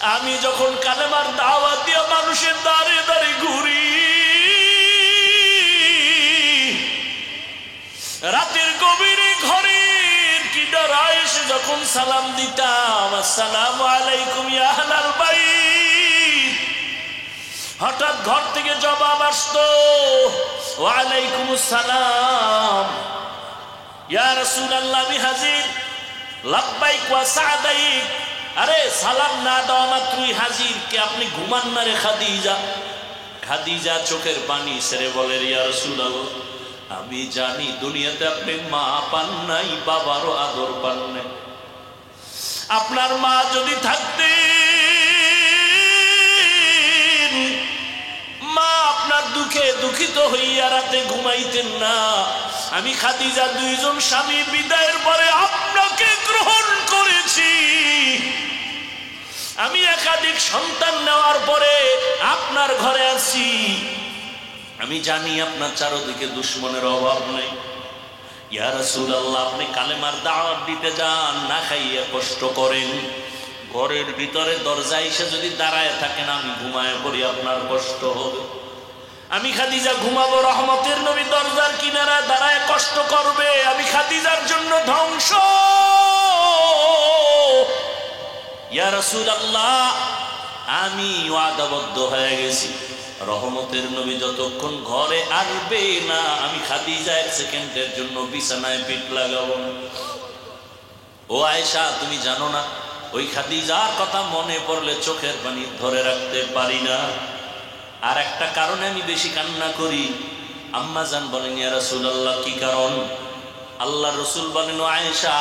আমি যখন কালেমার দাওয়াত দিয়ে মানুষের দাঁড়ে দাঁড়ে ঘুরি, রাতের গভীরে ঘরের কিনারায় এসে যখন সালাম দিতাম, আসসালামু আলাইকুম ইয়া আহলাল বাইত, হঠাৎ ঘর থেকে জবাব আসতো, ওয়া আলাইকুমুস সালাম ইয়া রাসূলুল্লাহ, আমি হাজির, লাব্বাইক ওয়া সাদাইক। আরে সালাম না দেওয়া মাত্রই হাজির, কে আপনি ঘুমান না রে খাদিজা? খাদিজা চোখের পানি ছেড়ে বলে, ইয়া রাসূলুল্লাহ, আমি জানি দুনিয়াতে আপনি মা পান নাই, বাবারও আদর পান নাই। আপনার মা যদি থাকতেন, মা আপনার দুঃখে দুঃখিত হইয়া রাতে ঘুমাইতেন না। আমি খাদিজা দুইজন স্বামী বিদায়ের পরে আপনাকে গ্রহণ করেছি। আমি একাধিক সন্তান নেওয়ার পরে আপনার ঘরে আছি। আমি জানি আপনার চারদিকে দুশ্মনের অভাব নেই। ইয়া রাসূলুল্লাহ, আপনি কালেমার দাওয়াত দিতে যান, না খাইয়া কষ্ট করেন, ঘরের ভিতরে দরজায় এসে যদি দাঁড়ায় থাকেন, আমি ঘুমায় পড়ি, আপনার কষ্ট হবে। আমি খাদিজা ঘুমাবো, রহমতের নবী দরজার কিনারা দাঁড়ায় কষ্ট করবে, আমি খাদিজার জন্য ধ্বংস। ইয়া রাসূলুল্লাহ, আমি ওয়াদাবদ্ধ হয়ে গেছি, রহমতের নবী যতক্ষণ ঘরে আসবে না, আমি খাদিজা এক সেকেন্ডের জন্য বিছানায় পিঠ লাগাবো না। ও আয়েশা, তুমি জানো না, ওই খাদিজার কথা মনে পড়লে চোখের পানি ধরে রাখতে পারি না। আর একটা কারণে আমি বেশি কান্না করি। আম্মা জান বলেন, ইয়া রাসূলুল্লাহ, কি কারণ? আল্লাহ রসুল বলেন, আয়েশা,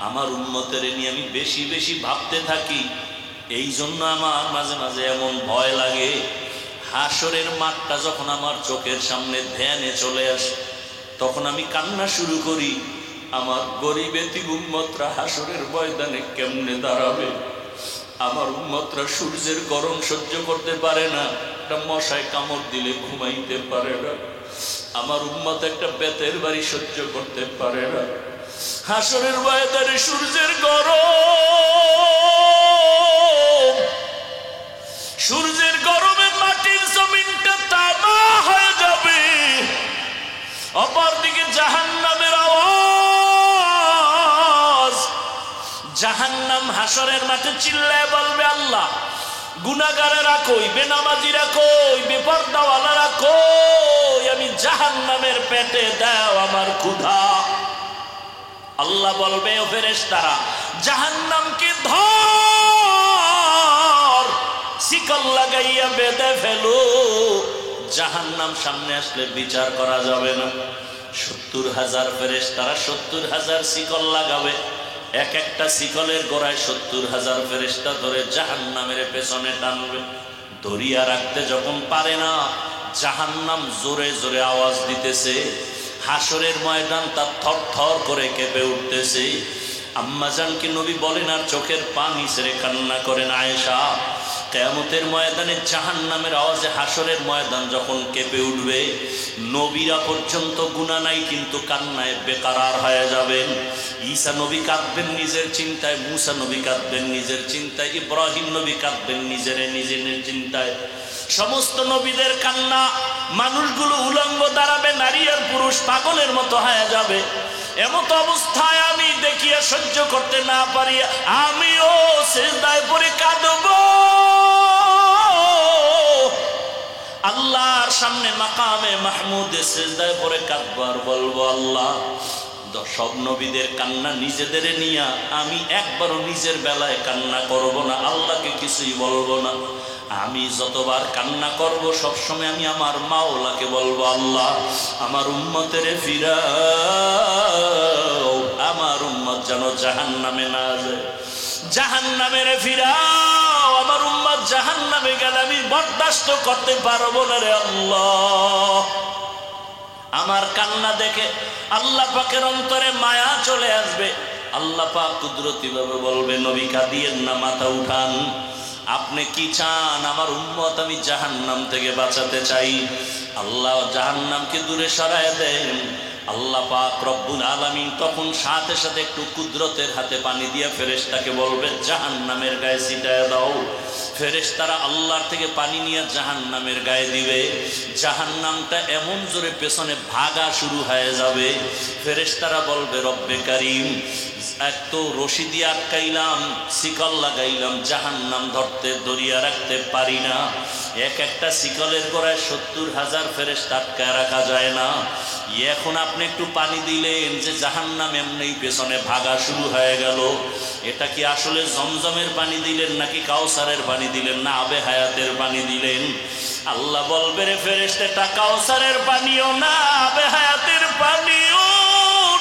আমার উম্মতের নিয়ে আমি বেশি বেশি ভাবতে থাকি, এই জন্য আমার মাঝে মাঝে এমন ভয় লাগে। হাসরের মাঠটা যখন আমার চোখের সামনে ধ্যানে চলে আসে, তখন আমি কান্না শুরু করি। আমার গরিব এতিম উম্মতরা হাসরের ময়দানে কেমনে দাঁড়াবে? আমার উম্মতরা সূর্যের গরম সহ্য করতে পারে না, একটা মশায় কামড় দিলে ঘুমাইতে পারে না। আমার উম্মত একটা বেতের বাড়ি সহ্য করতে পারে না। হাসরের ময়দানে সূর্যের গরম, সূর্যের গরমে মাটির জমিনটা তামা হয়ে যাবে। অপরদিকে জাহান্নামের আওয়াজ, জাহান্নাম হাসরের মাঠে চিল্লায় বলবে, আল্লাহ, গুনাহগারেরা কই, বেনামাজিরা কই, বেপরদাওয়ালারা কই? আমি জাহান্নামের পেটে দাও আমার ক্ষুধা। আল্লাহ বলবে, ও ফেরেশতারা, জাহান্নামকে ধর, শিকল লাগাইয়া বেঁধে ফেলো। জাহান্নাম সামনে আসলে বিচার করা যাবে না। 70,000 ফেরেশতারা 70,000 শিকল লাগাবে। এক একটা শিকলের গোড়ায় 70,000 ফেরেশতা ধরে জাহান্নামের পেছনে টানবে। ধরিয়া রাখতে যখন পারে না, জাহান্নাম জোরে জোরে আওয়াজ দিতেছে, হাসরের ময়দান তার থর থর করে কেঁপে উঠতেছে। আম্মা জানকে নবী বলেন আর চোখের পানি ছেড়ে কান্না করেন, আয়েশা, কিয়ামতের ময়দানে জাহান্নামের আওয়াজে হাসরের ময়দান যখন কেঁপে উঠবে, নবীরা পর্যন্ত গুনাহ নাই কিন্তু কান্নায় বেকারার হয়ে যাবেন। ঈসা নবী কাঁদবেন নিজের চিন্তায়, মুসা নবী কাঁদবেন নিজের চিন্তায়, ইব্রাহিম নবী কাঁদবেন নিজের চিন্তায়। সমস্ত নবীদের কান্না, মানুষগুলো উলঙ্গ দাঁড়াবে, নারী আর পুরুষ পাগলের মতো হয়ে যাবে। এমত অবস্থায় আমি দেখিয়া সহ্য করতে না পারি, আমিও সিজদায় পড়ে কাঁদব। আল্লাহর সামনে মাকামে মাহমুদে সিজদায় পড়ে কাঁদব আর বলবো, আল্লাহ, সব নবীদের কান্না নিজেদের নিয়া আমি একবারও নিজের বেলায় কান্না করব না, আল্লাহকে কিছুই বলবো না। আমি যতবার কান্না করব সবসময় আমি আমার মাওলাকে বলবো, আল্লাহ, আমার উম্মতের ফিরাও, আমার উম্মত যেন জাহান্নামে না যায়, জাহান্নামের ফিরাও, আমার উম্মত জাহান্নামে গেলে আমি বরদাস্ত করতে পারবো না রে আল্লাহ। আমার কান্না দেখে আল্লাহ পাকের অন্তরে মায়া চলে আসবে। আল্লাহ পাক কুদরতি ভাবে বলবে, নবী কাঁদিয়েন না, মাথা উঠান, আপনি কি চান? আমার উম্মত আমি জাহান্নাম থেকে বাঁচাতে চাই। আল্লাহ জাহান্নামকে দূরে সরায় দেন, আল্লাহ পাক রব্বুল আলামিন তখন সাথে সাথে একটু কুদরতের হাতে পানি দিয়া ফেরেশতাকে বলবে জাহান্নামের গায়ে ছিটায় দাও। ফেরেশতারা আল্লাহর থেকে পানি নিয়ে জাহান্নামের গায়ে দিবে। জাহান্নামটা এমন জোরে পেছনে ভাগা শুরু হয়ে যাবে। ফেরেশতারা বলবে রব্বে কারীম, এক তো রশি দিয়ে আটকাইলাম, শিকল লাগাইলাম, জাহান্নাম ধরতে দরিয়া রাখতে পারি না। এক একটা শিকলের গোড়ায় 70,000 ফেরেশতা আটকায় রাখা যায় না। এখন আপনি একটু পানি দিলেন যে জাহান্নাম এমনি পেছনে ভাগা শুরু হয়ে গেল। এটা কি আসলে জমজমের পানি দিলেন নাকি কাউসারের পানি দিলেন না আবে হায়াতের পানি দিলেন? আল্লাহ বলবে রে ফেরেশতা, এটা কাউসারের পানিও না, আবে হায়াতের পানিও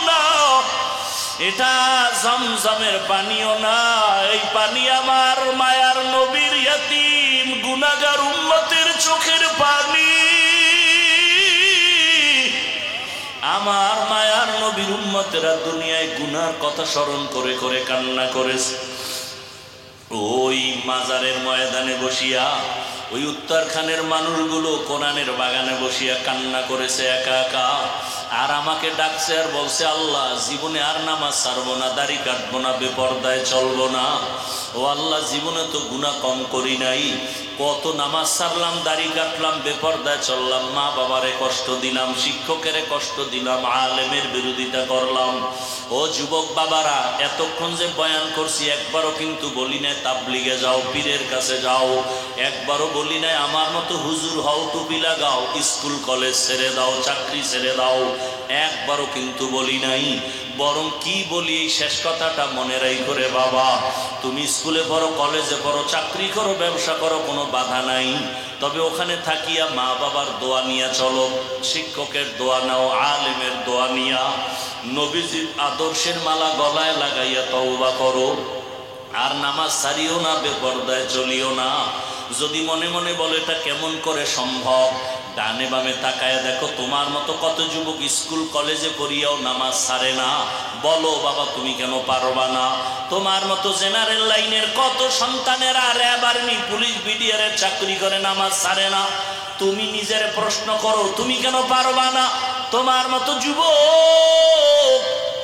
না, এটা জমজমের পানিও না। এই পানি আমার মায়ার নবীর ইয়াতীম গুনাহগার উম্মতের চোখের পানি। আমার মায়ার নবীর উম্মতেরা দুনিয়ায় গুনার কথা স্মরণ করে করে কান্না করেছে। ওই মাজারের ময়দানে বসিয়া, ওই উত্তরখানের মানুষগুলো কোরআনের বাগানে বসিয়া কান্না করেছে একা একা। আর আমাকে ডাকছে আর বলছে আল্লাহ জীবনে আর নামাজ ছাড়বো না, দাড়ি কাটবো না, বেপরদায় চলবো না। ও আল্লাহ জীবনে তো গুনাহ কম করি নাই, কত নামাজ ছাড়লাম, দাড়ি কাটলাম, বেপরদায় চললাম, মা বাবারে কষ্ট দিলাম, শিক্ষকেরে কষ্ট দিলাম, আলেমের বিরোধিতা করলাম। ও যুবক বাবারা, এতক্ষণ যে বয়ান করছি একবারও কিন্তু বলি নাই তাবলিগে যাও, পীরের কাছে যাও, একবারও বলি নাই আমার মতো হুজুর হও, টুপি লাগাও, স্কুল কলেজ ছেড়ে দাও, চাকরি ছেড়ে দাও, একবারও কিন্তু বলি নাই। বরং কি বলি এই শেষ কথাটা মনে রাখো রে বাবা, তুমি স্কুলে পড়ো, কলেজে পড়ো, চাকরি করো, ব্যবসা করো, কোনো বাধা নাই, তবে ওখানে থাকিয়া মা বাবার দোয়া নিয়ে চলো, শিক্ষকের দোয়া নাও, আলেমের দোয়া নিয়া, নবীজির আদর্শের মালা গলায় লাগাইয়া তওবা করো। আর নামাজ ছাড়িও না, বেপরদায় চলিও না। যদি মনে মনে বলো এটা কেমন করে সম্ভব, ডানে বামে তাকায় দেখো তোমার মতো কত যুবক স্কুল কলেজে পড়িয়াও নামাজ ছাড়ে না। বলো বাবা তুমি কেন পারবা না? তোমার মতো জেনারেল লাইনের কত সন্তানেরা র্যাব আর্মি পুলিশ বিডিআরের চাকরি করে নামাজ ছাড়ে না। তুমি নিজের প্রশ্ন করো, তুমি কেন পারবা না? তোমার মতো যুবক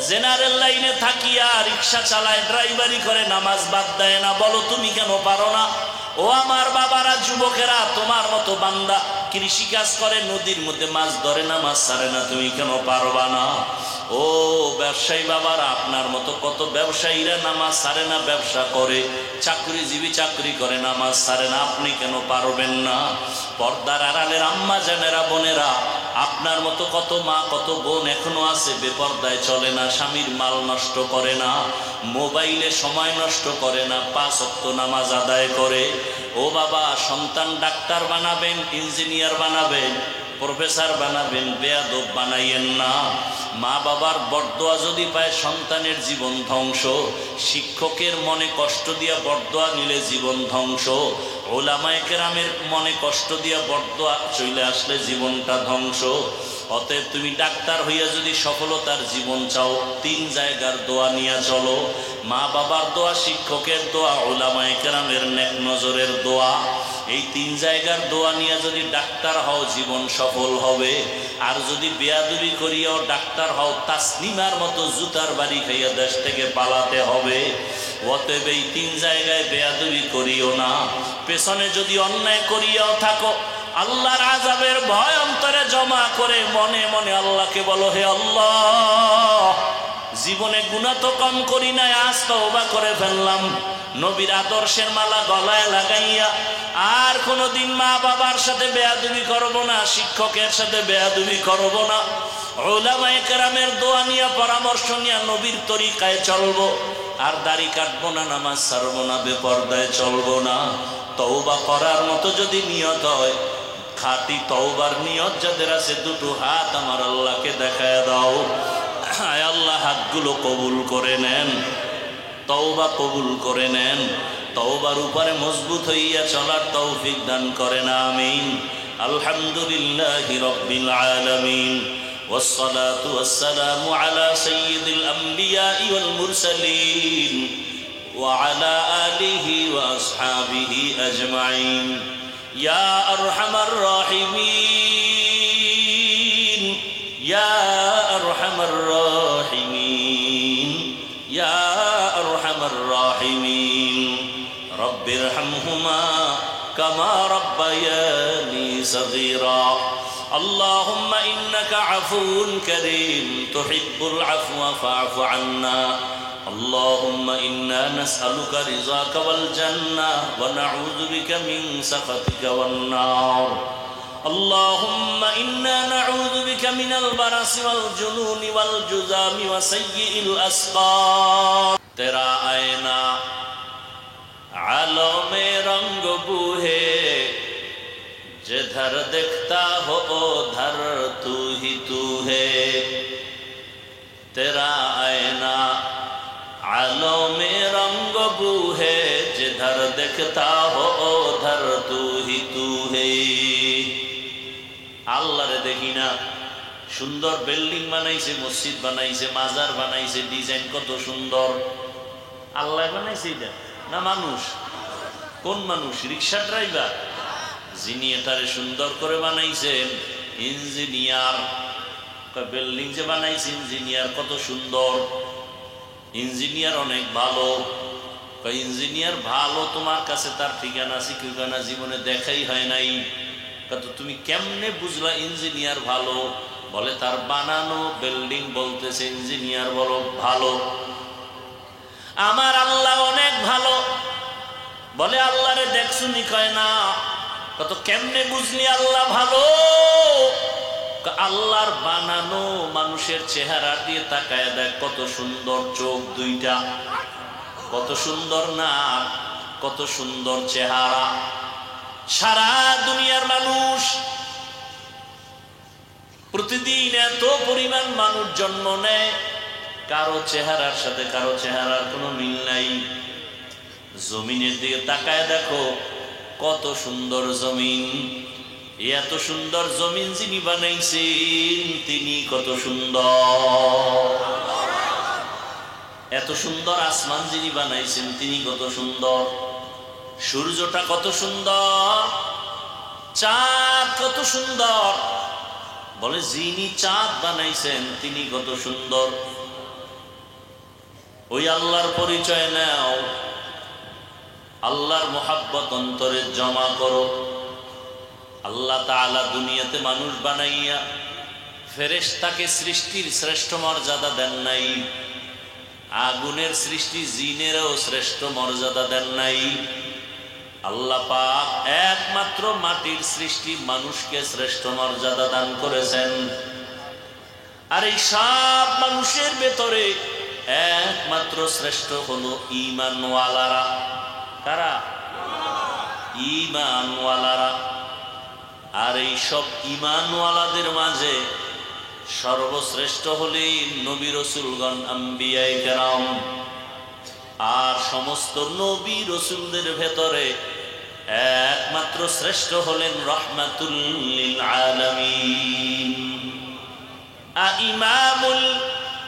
জেনারেল লাইনে থাকিয়া রিক্সা চালায়, ড্রাইভারি করে, নামাজ বাদ দেয় না, বলো তুমি কেন পারো না? ও আমার বাবারা, যুবকেরা, তোমার মতো বান্দা কৃষি কাজ করে, নদীর মধ্যে মাছ ধরে, নামাজ ছাড়ে না, তুমি কেন পারবা না? ও ব্যবসায়ী বাবারা, আপনার মতো কত ব্যবসায়ীরা নামাজ ছাড়ে না, ব্যবসা করে, চাকরিজীবী চাকরি করে, নামাজ ছাড়ে না, আপনি কেন পারবেন না? পর্দার আড়ালের আম্মা জানেরা, বোনেরা, আপনার মতো কত মা কত বোন এখনো আছে বেপর্দায় চলে না, স্বামীর মাল নষ্ট করে না, মোবাইলে সময় নষ্ট করে না, 5 ওয়াক্ত নামাজ আদায় করে। ও বাবা, সন্তান ডাক্তার বানাবেন, ইঞ্জিনিয়ার বানাবেন, প্রফেসর বানাবেন, বেয়াদব বানাইয়েন না। মা বাবার বরদোয়া যদি পায় সন্তানের জীবন ধ্বংস, শিক্ষকের মনে কষ্ট দিয়া বরদোয়া নিলে জীবন ধ্বংস, ওলামায়ে কেরামের মনে কষ্ট দিয়া বরদোয়া চলে আসলে জীবনটা ধ্বংস। অতএব তুমি ডাক্তার হইয়া যদি সফলতার জীবন চাও, 3 জায়গার দোয়া নিয়ে চলো। মা বাবার দোয়া, শিক্ষকের দোয়া, ওলামায়ে কেরামের নেক নজরের দোয়া। এই 3 জায়গার দোয়া নিয়ে যদি ডাক্তার হও, জীবন সফল হবে। আর যদি বেয়াদবি করিয়াও ডাক্তার হও, তাসলিমার মতো জুতার বাড়ি খাইয়া দেশ থেকে পালাতে হবে। অতএব এই 3 জায়গায় বেয়াদবি করিও না। পেছনে যদি অন্যায় করিয়াও থাকো, আল্লাহর আযাবের ভয় অন্তরে জমা করে মনে মনে আল্লাহকে বলো, হে আল্লাহ, জীবনে গুনাহ তো কম করি নাই, আজ তওবা করে ফেললাম, নবীর আদর্শের মালা গলায় লাগাইয়া আর কোনোদিন মা বাবার সাথে বেয়াদবি করব না, শিক্ষকের সাথে বেয়াদবি করব না, উলামায়ে কেরামের দোয়া নিয়ে পরামর্শ নিয়ে নবীর তরিকায় চলবো, আর দাড়ি কাটবো না, নামাজ ছাড়বো না, বেপরদায় চলবো না। তওবা করার মতো যদি নিয়ত হয়, খাঁটি তওবার নিয়ত যাদের আছে, 2 হাত আমার আল্লাহকে দেখায় দাও। আয় আল্লাহ, হাতগুলো কবুল করে নেন, তওবা কবুল করে নেন, তওবার উপরে মজবুত হইয়া চলার তৌফিক দান করেন, আমিন। আলহামদুলিল্লাহি রাব্বিল আলামিন, والصلاة والسلام على سيد الأنبياء والمرسلين وعلى آله وأصحابه أجمعين يا أرحم الراحمين يا أرحم ইরহামহুমা কামা রাব্বায়ানি সগীরা আল্লাহুম্মা ইন্নাকা আফুউন কারীম তুহিব্বুল আফওয়া ফা'ফু আন্না اللهم إنا نسألك رضاك والجنة ونعوذ بك من سخطك والنار اللهم إنا نعوذ بك من البرص والجنون والجذام وسيء الأسقام تیرا آئینہ عالم رنگ بو ہے جدھر دیکھتا ہو ادھر تو ہی تو ہے تیرا آئینہ आलों में रंग बू है जिधर देखता हो उधर तू ही तू है আল্লাহ রে দেখি না সুন্দর বিল্ডিং বানাইছে মসজিদ বানাইছে মাজার বানাইছে ডিজাইন কত সুন্দর আল্লাহ বানাইছে এটা না মানুষ কোন মানুষ রিকশা ড্রাইভার যিনি এটারে সুন্দর করে বানাইছেন ইঞ্জিনিয়ার বিল্ডিং যে বানাইছে ইঞ্জিনিয়ার কত সুন্দর ইঞ্জিনিয়ার অনেক ভালো ইঞ্জিনিয়ার ভালো তোমার কাছে তার ঠিকানা ঠিকানা জীবনে দেখাই হয় নাই কত তুমি কেমনে বুঝলা ইঞ্জিনিয়ার ভালো বলে তার বানানো বিল্ডিং বলতেছে ইঞ্জিনিয়ার বলো ভালো আমার আল্লাহ অনেক ভালো বলে আল্লাহরে দেখছুনি কয় না কত কেমনে বুঝলি আল্লাহ ভালো আল্লাহর বানানো মানুষের চেহারা দিয়ে তাকায় দেখ কত সুন্দর চোখ দুইটা কত সুন্দর নাক কত সুন্দর চেহারা সারা দুনিয়ার মানুষ প্রতিদিন এত পরিমাণ মানুষ জন্ম নেয় কারো চেহারার সাথে কারো চেহারার কোনো মিল নাই জমিনের দিকে তাকায় দেখো কত সুন্দর জমিন এত সুন্দর জমিন যিনি বানাইছেন তিনি কত সুন্দর এত সুন্দর আসমান যিনি বানাইছেন তিনি কত সুন্দর সূর্যটা কত সুন্দর চাঁদ কত সুন্দর বলে যিনি চাঁদ বানাইছেন তিনি কত সুন্দর ওই আল্লাহর পরিচয় নাও আল্লাহর মোহাব্বত অন্তরে জমা করো আল্লাহ তাআলা দুনিয়াতে মানুষ বানাইয়া ফেরেশতাকে সৃষ্টির শ্রেষ্ঠ মর্যাদা দেন নাই আগুনের সৃষ্টি জিনেরও শ্রেষ্ঠ মর্যাদা দেন নাই আল্লাহ পাক একমাত্র মাটির সৃষ্টি মানুষকে শ্রেষ্ঠ মর্যাদা দান করেছেন আর এই সব মানুষের ভেতরে একমাত্র শ্রেষ্ঠ হলো ঈমানওয়ালারা কারা ঈমানওয়ালারা আর এই সব ঈমানওয়ালাদের মাঝে সর্বশ্রেষ্ঠ হলেন নবী রাসূলগণ আম্বিয়ায়ে কেরাম আর সমস্ত নবী রাসূলদের ভেতরে একমাত্র শ্রেষ্ঠ হলেন রাহমাতুল লিল আলামিন ইমামুল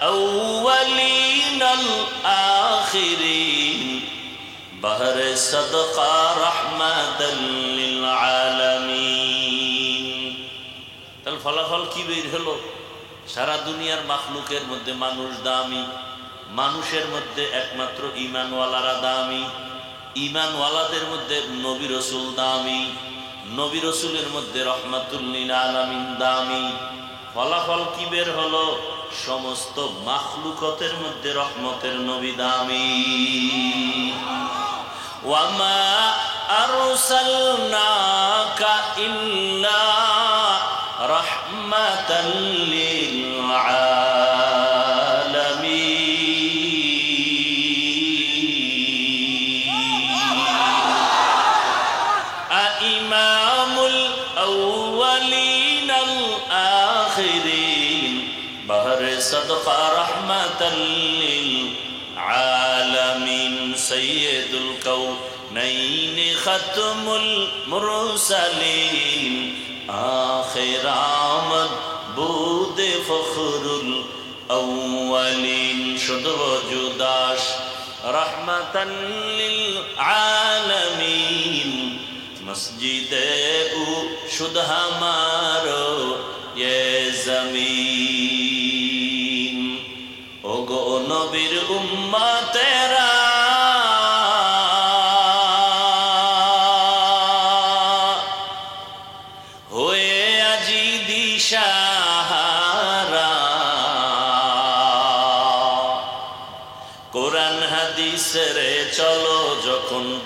আউয়ালিন আল আখিরিন বহরে সাদকা রাহমাতাল লিল আলামিন তাহলে ফলাফল কি বের হলো সারা দুনিয়ার মাখলুকের মধ্যে মানুষ দামি মানুষের মধ্যে একমাত্র ঈমানওয়ালারা দামি ঈমানওয়ালাদের মধ্যে নবী রাসূল দামি নবী রাসূলের মধ্যে রাহমাতুল লিল আলামিন দামি ফলাফল কি বের হলো সমস্ত মাখলুকতের মধ্যে রহমতের নবী দামি ওয়ামা আরসালনাকা ইল্লা রাহমাতাল লিল আলামিন ইমামুল আউয়ালিন আল আখিরিন বহরে সাদকা রাহমাতাল লিল আলামিন সাইয়্যিদুল কাউনাইন খাতমুল মুরসালিন আখির আমদ বুদে ফখরুল আউয়ালিন শুধু জুদাস রাহমাতাল লিল আলামিন মসজিদে উ শুধু হামারো ये जमीन ओ गो नबीर उम्मतेरा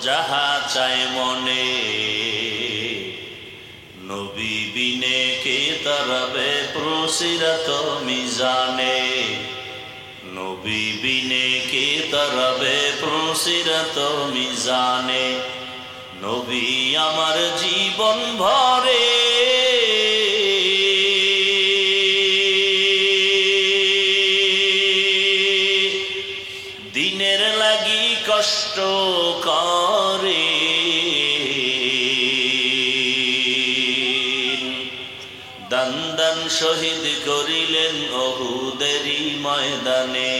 যাহা চায় মনে, নবী বিনে কে তারাবে পুলসিরাত মিজানে, নবী বিনে কে তারাবে পুলসিরাত মিজানে। নবী আমার জীবন ভরে দিনের লাগি কষ্ট করে, দান দান শহীদ করিলেন উহুদেরই ময়দানে।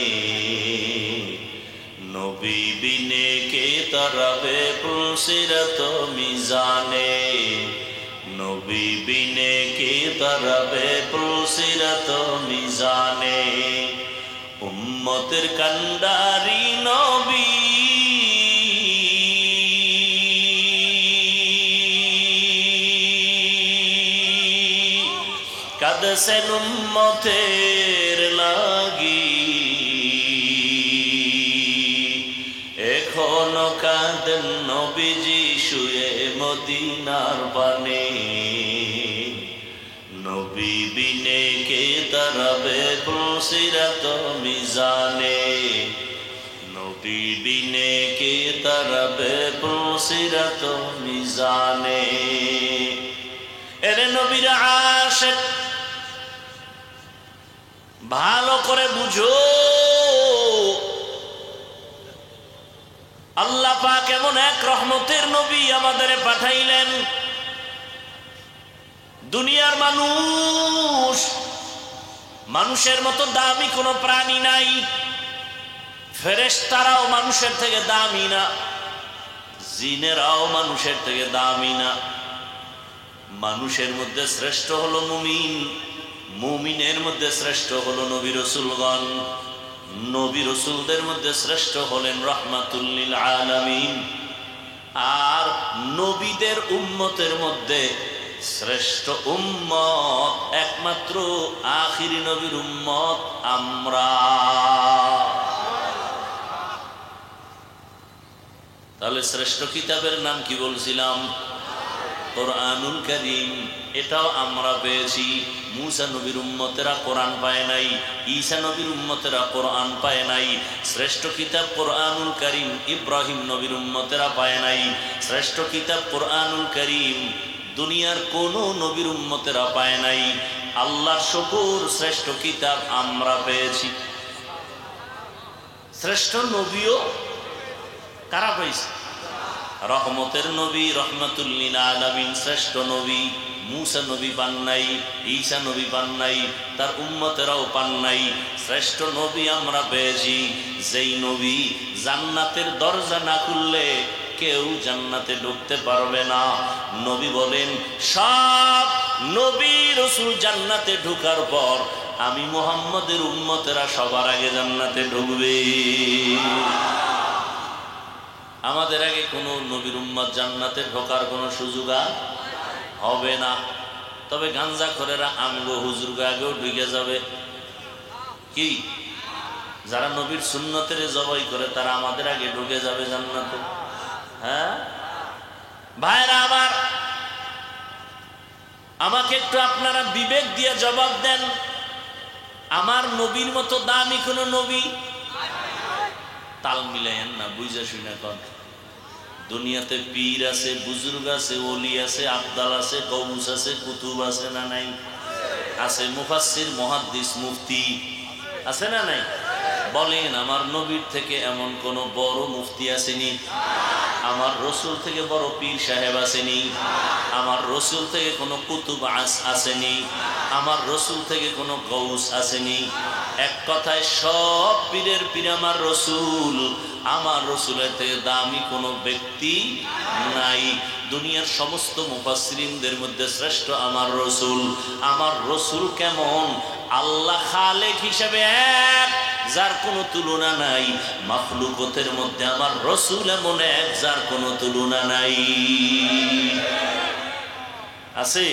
নবী বিনে কে তারাবে পুলসিরাত মিজানে, নবী বিনে কে তারাবে পুলসিরাত মিজানে। উম্মতের কান্ডারি নবী কাঁদছেন উম্মতের লাগি, এখনো কাঁদেন নবীজি শুয়ে মদিনার পানে। নবী বিনে কে তারাবে পুলসিরাত মিজানে, নবী বিনে কে তারাবে পুলসিরাত মিজানে। এরে নবীর আশিক ভালো করে বুঝো, আল্লাহ পাক এমন এক রহমতের নবী আমাদের পাঠাইলেন। দুনিয়ার মানুষ, মানুষের মতো দামি কোনো প্রাণী নাই। ফেরেশতারাও মানুষের থেকে দামি না, জিনেরাও মানুষের থেকে দামি না। মানুষের মধ্যে শ্রেষ্ঠ হলো মুমিন, মুমিনের মধ্যে শ্রেষ্ঠ হলো নবী রাসূলগণ, নবী রাসূলদের মধ্যে শ্রেষ্ঠ হলেন রাহমাতুল লিল আলামিন। আর নবীদের উম্মতের মধ্যে শ্রেষ্ঠ উম্মত একমাত্র আখিরি নবীর উম্মত আমরা। তাহলে শ্রেষ্ঠ কিতাবের নাম কি বলছিলাম? কোরআনুল কারীম। এটাও আমরা পেয়েছি। মুসা নবীর উম্মতেরা কোরআন পায় নাই, ঈসা নবীর উম্মতেরা কোরআন পায় নাই। শ্রেষ্ঠ কিতাব কোরআনুল কারীম ইব্রাহিম নবীর উম্মতেরা পায় নাই। শ্রেষ্ঠ কিতাব কোরআনুল কারীম দুনিয়ার কোন নবীর উম্মতেরা পায় নাই। আল্লাহর শুকর, শ্রেষ্ঠ কিতাব আমরা পেয়েছি। শ্রেষ্ঠ নবীও কারা পাইছে? রহমতের নবী, রহমাতুল লিল আলামিন শ্রেষ্ঠ নবী। মুসা নবী পান নাই, ঈসা নবী পান নাই, তার উম্মতেরাও পান নাই। শ্রেষ্ঠ নবী আমরা পেয়েছি, যেই নবী জান্নাতের দরজা না খুললে কেউ জান্নাতে ঢুকতে পারবে না। নবী বলেন, সব নবী রাসূল জান্নাতে ঢোকার পর আমি মুহাম্মদের উম্মতেরা সবার আগে জান্নাতে ঢুকবে। আমাদের আগে কোন নবীর উম্মত জান্নাতে ঢোকার কোনো সুযোগ হবে না। তবে গাঞ্জাখোরেরা আমগো হুজুর আগেও ঢুকে যাবে। কি যারা নবীর সুন্নতের জবাই করে তারা আমাদের আগে ঢুকে যাবে জান্নাতে। হ্যাঁ ভাইরা আমার, আমাকে একটু আপনারা বিবেক দিয়ে জবাব দেন, আমার নবীর মতো দামি কোন নবী? তাল মিলাইয়েন না, বুঝা শুনে কর। দুনিয়াতে পীর আছে, বুজুর্গ আছে, ওলি আছে, আবদাল আছে, গৌস আছে, কুতুব আছে না নাই? আছে। মুফাসসির, মুহাদ্দিস, মুফতি আছে না নাই? বলেন, আমার নবীর থেকে এমন কোন বড় মুফতি আসেনি? আমার রসুল থেকে বড় পীর সাহেব আসেনি? আমার রসুল থেকে কোনো কুতুব আসেনি? আমার রসুল থেকে কোনো গৌস আসেনি? এক কথায় সব পীরের পীর আমার রসুল। আমার রসুলের থেকে দামি কোনো ব্যক্তি নাই। দুনিয়ার সমস্ত মুফাসসিরিনদের মধ্যে শ্রেষ্ঠ আমার রসুল। আমার রসুল কেমন? আল্লাহ খালেক হিসেবে এক, যার কোনো তুলনা নাই। মাখলুকতের মধ্যে আমার রসুল এমন এক, যার কোনো তুলনা নাই। আছে?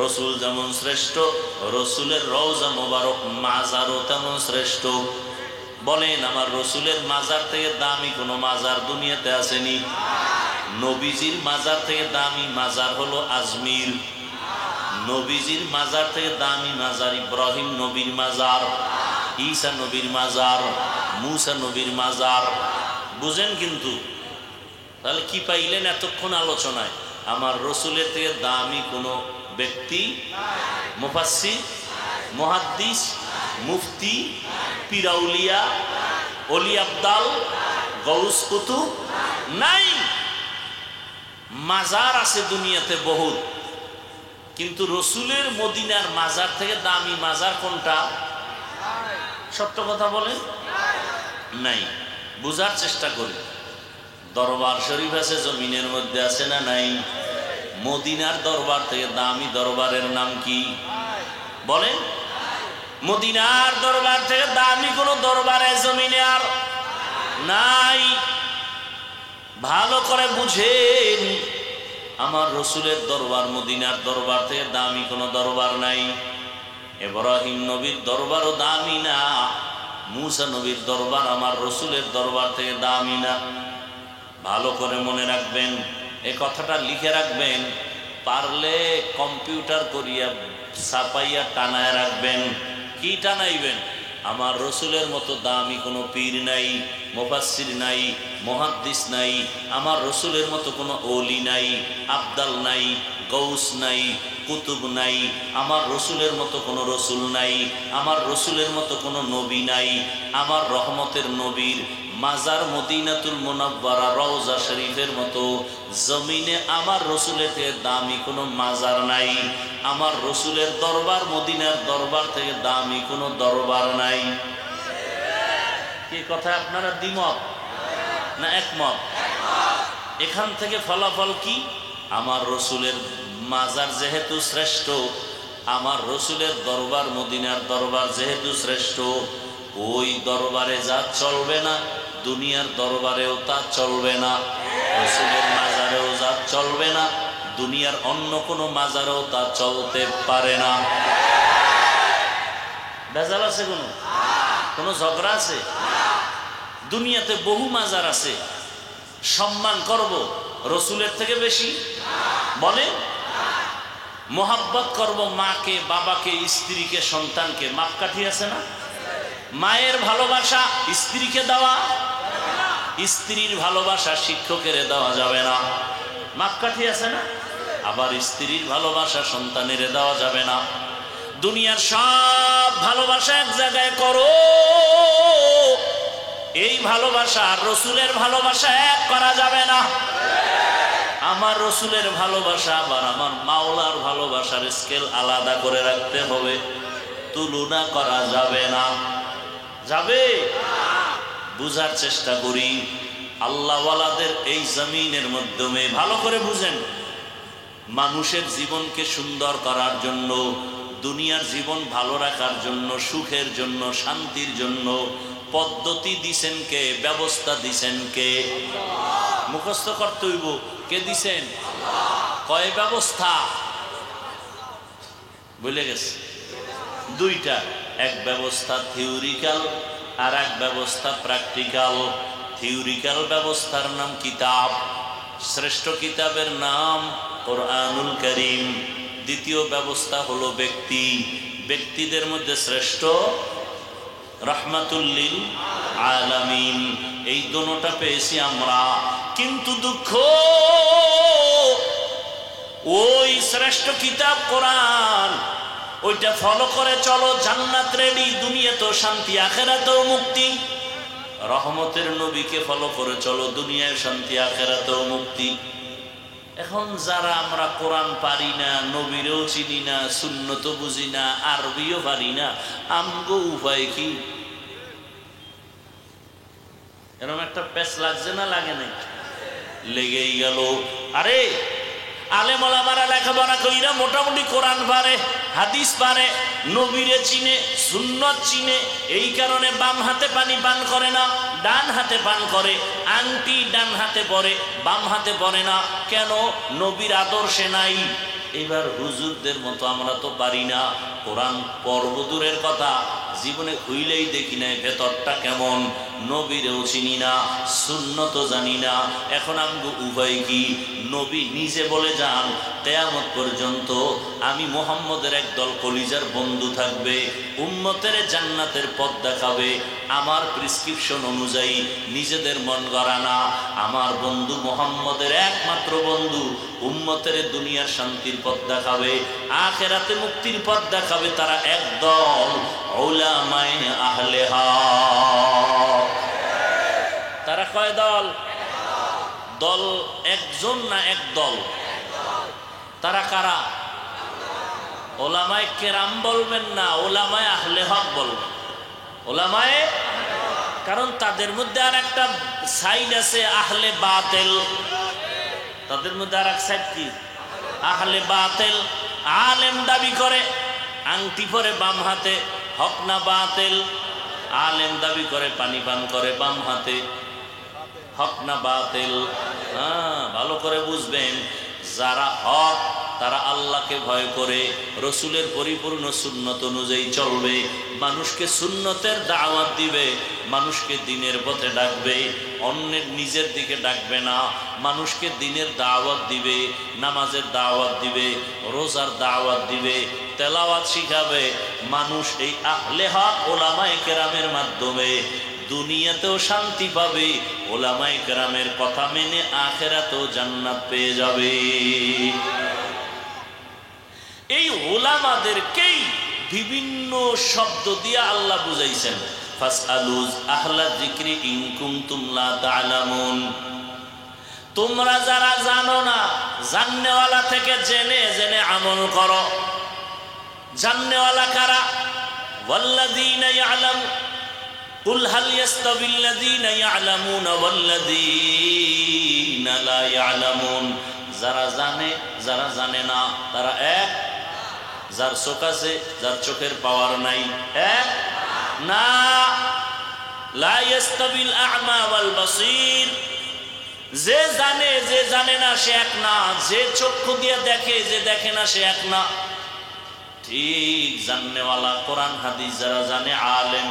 রসুল যেমন শ্রেষ্ঠ, রসুলের রওজা মোবারক মাজারও তেমন শ্রেষ্ঠ। বলেন আমার রসুলের মাজার থেকে দামি কোনো মাজার দুনিয়াতে আসেনি? নবীজির মাজার থেকে দামি মাজার হলো আজমির। নবীজির মাজার থেকে দামি মাজার ইব্রাহিম নবীর মাজার, ঈসা নবীর মাজার, মুসা নবীর মাজার। বুঝেন কিন্তু? তাহলে কি পাইলেন এতক্ষণ আলোচনায়? আমার রসুলের থেকে দামি কোনো ব্যক্তি, মুফাসসির, মুহাদ্দিস, মুফতি, পিরাউলিয়া, অলি আবদাল, গৌস কুতুব নাই। মাজার আছে দুনিয়াতে বহুত, কিন্তু রসুলের মদিনার মাজার থেকে দামি মাজার কোনটা? সত্য কথা বলেন, নাই। বুঝার চেষ্টা করি। দরবার শরীফ আছে জমিনের মধ্যে, আছে না নাই? মদিনার দরবার থেকে দামি দরবারের নাম কি বলেন? মদিনার দরবার থেকে দামি কোন দরবারে জমিনে আর নাই। ভালো করে বুঝেন, আমার রসুলের দরবার মদিনার দরবার থেকে দামি কোনো দরবার নাই। ইব্রাহিম নবীর দরবারও দামি না, মুসা নবীর দরবার আমার রসুলের দরবার থেকে দামি না। ভালো করে মনে রাখবেন, এ কথাটা লিখে রাখবেন, পারলে কম্পিউটার করিয়া ছাপাইয়া টানায় রাখবেন। কি টানাইবেন? আমার রসুলের মতো দামি কোনো পীর নাই, মুফাসসির নাই, মুহাদ্দিস নাই, আমার রসুলের মতো কোনো ওলি নাই, আবদাল নাই, গৌস নাই, কুতুব নাই, আমার রসুলের মতো কোনো রসুল নাই, আমার রসুলের মতো কোনো নবী নাই। আমার রহমতের নবীর মাজার মদিনাতুল মুনাওয়ারা রওজা শরীফের মতো জমিনে আমার রসুলের থেকে দামি কোনো মাজার নাই। আমার রসুলের দরবার মদিনার দরবার থেকে দামি কোনো দরবার নাই। কি কথা আপনারা দ্বিমত না একমত? এখান থেকে ফলাফল কি? আমার রসুলের মাজার যেহেতু শ্রেষ্ঠ, আমার রসুলের দরবার মদিনার দরবার যেহেতু শ্রেষ্ঠ, ওই দরবারে যা চলবে না দুনিয়ার দরবারেও তা চলবে না। রসুলের মাজারেও যা চলবে না দুনিয়ার অন্য কোনো মাজারেও তা চলতে পারে না। ভেজাল আছে? কোনো ঝগড়া আছে? দুনিয়াতে বহু মাজার আছে, সম্মান করব রসুলের থেকে বেশি বলে? মোহাব্বত করব মাকে, বাবাকে, স্ত্রীকে, সন্তানকে। মাপকাঠি আছে না? মায়ের ভালোবাসা স্ত্রীকে দেওয়া, স্ত্রীর ভালোবাসা শিক্ষকের দেওয়া যাবে না। মাপকাঠি আছে না? আবার স্ত্রীর ভালোবাসা সন্তানের দেওয়া যাবে না। দুনিয়ার সব ভালোবাসা এক জায়গায় করো, এই ভালোবাসা আর রসুলের ভালোবাসা এক করা যাবে না। আমার রসুলের ভালোবাসা আবার আমার মাওলার ভালোবাসার স্কেল আলাদা করে রাখতে হবে, তুলনা করা যাবে না। যাবে? বুঝার চেষ্টা করি। আল্লাহওয়ালাদের এই জমিনের মাধ্যমে ভালো করে বুঝেন, মানুষের জীবনকে সুন্দর করার জন্য, দুনিয়ার জীবন ভালো রাখার জন্য, সুখের জন্য, শান্তির জন্য পদ্ধতি দিছেন কে? ব্যবস্থা দিছেন কে? মুখস্থ করতে হইব। কে দিছেন? কয় ব্যবস্থা? বলে গেছে দুইটা। এক ব্যবস্থা থিওরিক্যাল, আর এক ব্যবস্থা প্র্যাকটিক্যাল। থিওরিক্যাল ব্যবস্থার নাম কিতাব, শ্রেষ্ঠ কিতাবের নাম কোরআনুল কারীম। দ্বিতীয় ব্যবস্থা হলো ব্যক্তি, ব্যক্তিদের মধ্যে শ্রেষ্ঠ রাহমাতুল লিল আলামিন। এই দুটোটা পেয়েছি আমরা, কিন্তু দুঃখ ওই শ্রেষ্ঠ কিতাব কোরআন, ওইটা ফলো করে চলো, জান্নাত রেডি, দুনিয়াতেও শান্তি, আখিরাতেও মুক্তি। রহমতের নবীকে ফলো করে চলো, দুনিয়ায় শান্তি, আখিরাতেও মুক্তি। এখন যারা আমরা কোরআন পারি না, নবীরও চিনি না, সুন্নত বুঝি না, আরবিও পারি না, আমগো উপায় কি? এরকম একটা পেশ লাগছে না? লাগে নাই? লেগেই গেল। আরে আলেম ওলামারা লেখাপড়া কইরা মোটামুটি কোরআন পারে, হাদিস পারে, নবীরে চিনে, সুন্নত চিনে, এই কারণে বাম হাতে পানি পান করে না, ডান হাতে পান করে। আংটি ডান হাতে পরে, বাম হাতে পরে না। কেন? নবীর আদর্শে নাই। এবার হুজুরদের মতো আমরা তো পারি না। কোরআন পর্ব দূরের কথা, জীবনে খুইলেই দেখি নাই ভেতরটা কেমন, নবীরেও চিনি না, সুন্নত জানি না। এখন আমগো উভয় কি? নবী নিজে বলে যান কিয়ামত পর্যন্ত আমি মুহাম্মদের একদল কলিজার বন্ধু থাকবে, উম্মতের জান্নাতের পথ দেখাবে আমার প্রেসক্রিপশন অনুযায়ী, নিজেদের মন গড়া না। আমার বন্ধু মুহাম্মদের একমাত্র বন্ধু, উম্মতের দুনিয়ার শান্তির পথ দেখাবে, আখিরাতে মুক্তির পথ দেখাবে। তারা একদল উলামায়ে আহলে হক। তারা কয় দল? দল একজন না একদল? তারা কারা? ওলামায়ে কেরাম বলবেন না, ওলামায়ে আহলে হক বলবেন। ওলামায়ে, কারণ তাদের মধ্যে আর একটা সাইড আছে আহলে বাতিল। তাদের মধ্যে আর এক সাইড কি? আহলে বাতিল। আলেম দাবি করে, আংটি পরে বাম হাতে, হক না বাতিল? আলেম দাবি করে পানি পান করে বাম হাতে, হক না বাতিল? ভালো করে বুঝবেন, যারা হক তারা আল্লাহকে ভয় করে, রসুলের পরিপূর্ণ সুন্নত অনুযায়ী চলবে, মানুষকে সুন্নতের দাওয়াত দিবে, মানুষকে দ্বীনের পথে ডাকবে, অন্যের নিজের দিকে ডাকবে না। মানুষকে দ্বীনের দাওয়াত দিবে, নামাজের দাওয়াত দিবে, রোজার দাওয়াত দিবে, তেলাওয়াত শিখাবে। মানুষ এই আহলে হক ওলামায়ে কেরামের মাধ্যমে দুনিয়াতেও শান্তি পাবে, ওলামায়ে কেরামের কথা মেনে আখিরাতেও জান্নাত পেয়ে যাবে। এই ওলামাদেরকেই বিভিন্ন শব্দ দিয়ে আল্লাহ বুঝাইছেন, ফাসআলু আহলা যিকরি ইন কুনতুম লা তা'লামুন। তোমরা যারা জানো না, জাননেওয়ালা থেকে জেনে জেনে আমল করো। জাননেওয়ালা কারা? ওয়াল্লাযীনা ইয়ালামু কুল হাল ইয়াস্তাবিল্লাযীনা ইয়ালামুনা ওয়াল্লাযীনা লা ইয়ালামুন। যারা জানে যারা জানে না তারা এক? যার চোখ আছে যার চোখের পাওয়ার নাই এক না। লা ইয়াস্তাবিল আ'মা ওয়াল বাসীর। যে জানে যে জানে না সে এক না, যে চক্ষু দিয়ে দেখে যে দেখে না সে এক না। ঠিক জাননেওয়ালা কোরআন হাদিস যারা জানে আলেম,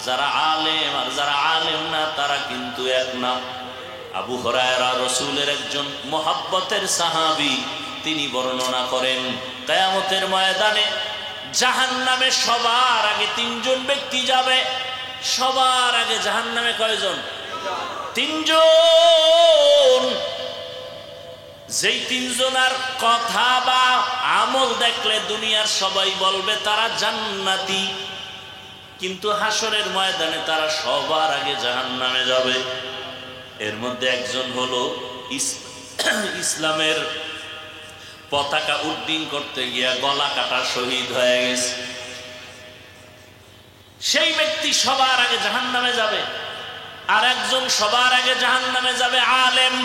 যারা আলেম আর যারা আলেম না তারা কিন্তু এক না। আবু হুরায়রা রাসূলের একজন মুহাব্বতের সাহাবী, তিনি বর্ণনা করেন কিয়ামতের ময়দানে জাহান্নামে সবার আগে তিনজন ব্যক্তি যাবে। সবার আগে জাহান্নামে কয়জন? তিনজন। যেই তিনজনের কথা বা আমল দেখলে দুনিয়ার সবাই বলবে তারা জান্নাতি, কিন্তু হাসরের ময়দানে তারা সবার আগে জাহান্নামে যাবে। এর মধ্যে একজন হলো ইসলামের পতাকা উড্ডীন করতে গিয়া গলা কাটা শহীদ হয়ে গেছে। সেই ব্যক্তি সবার আগে জাহান্নামে যাবে। আর একজন সবার আগে জাহান্নামে যাবে আলেম।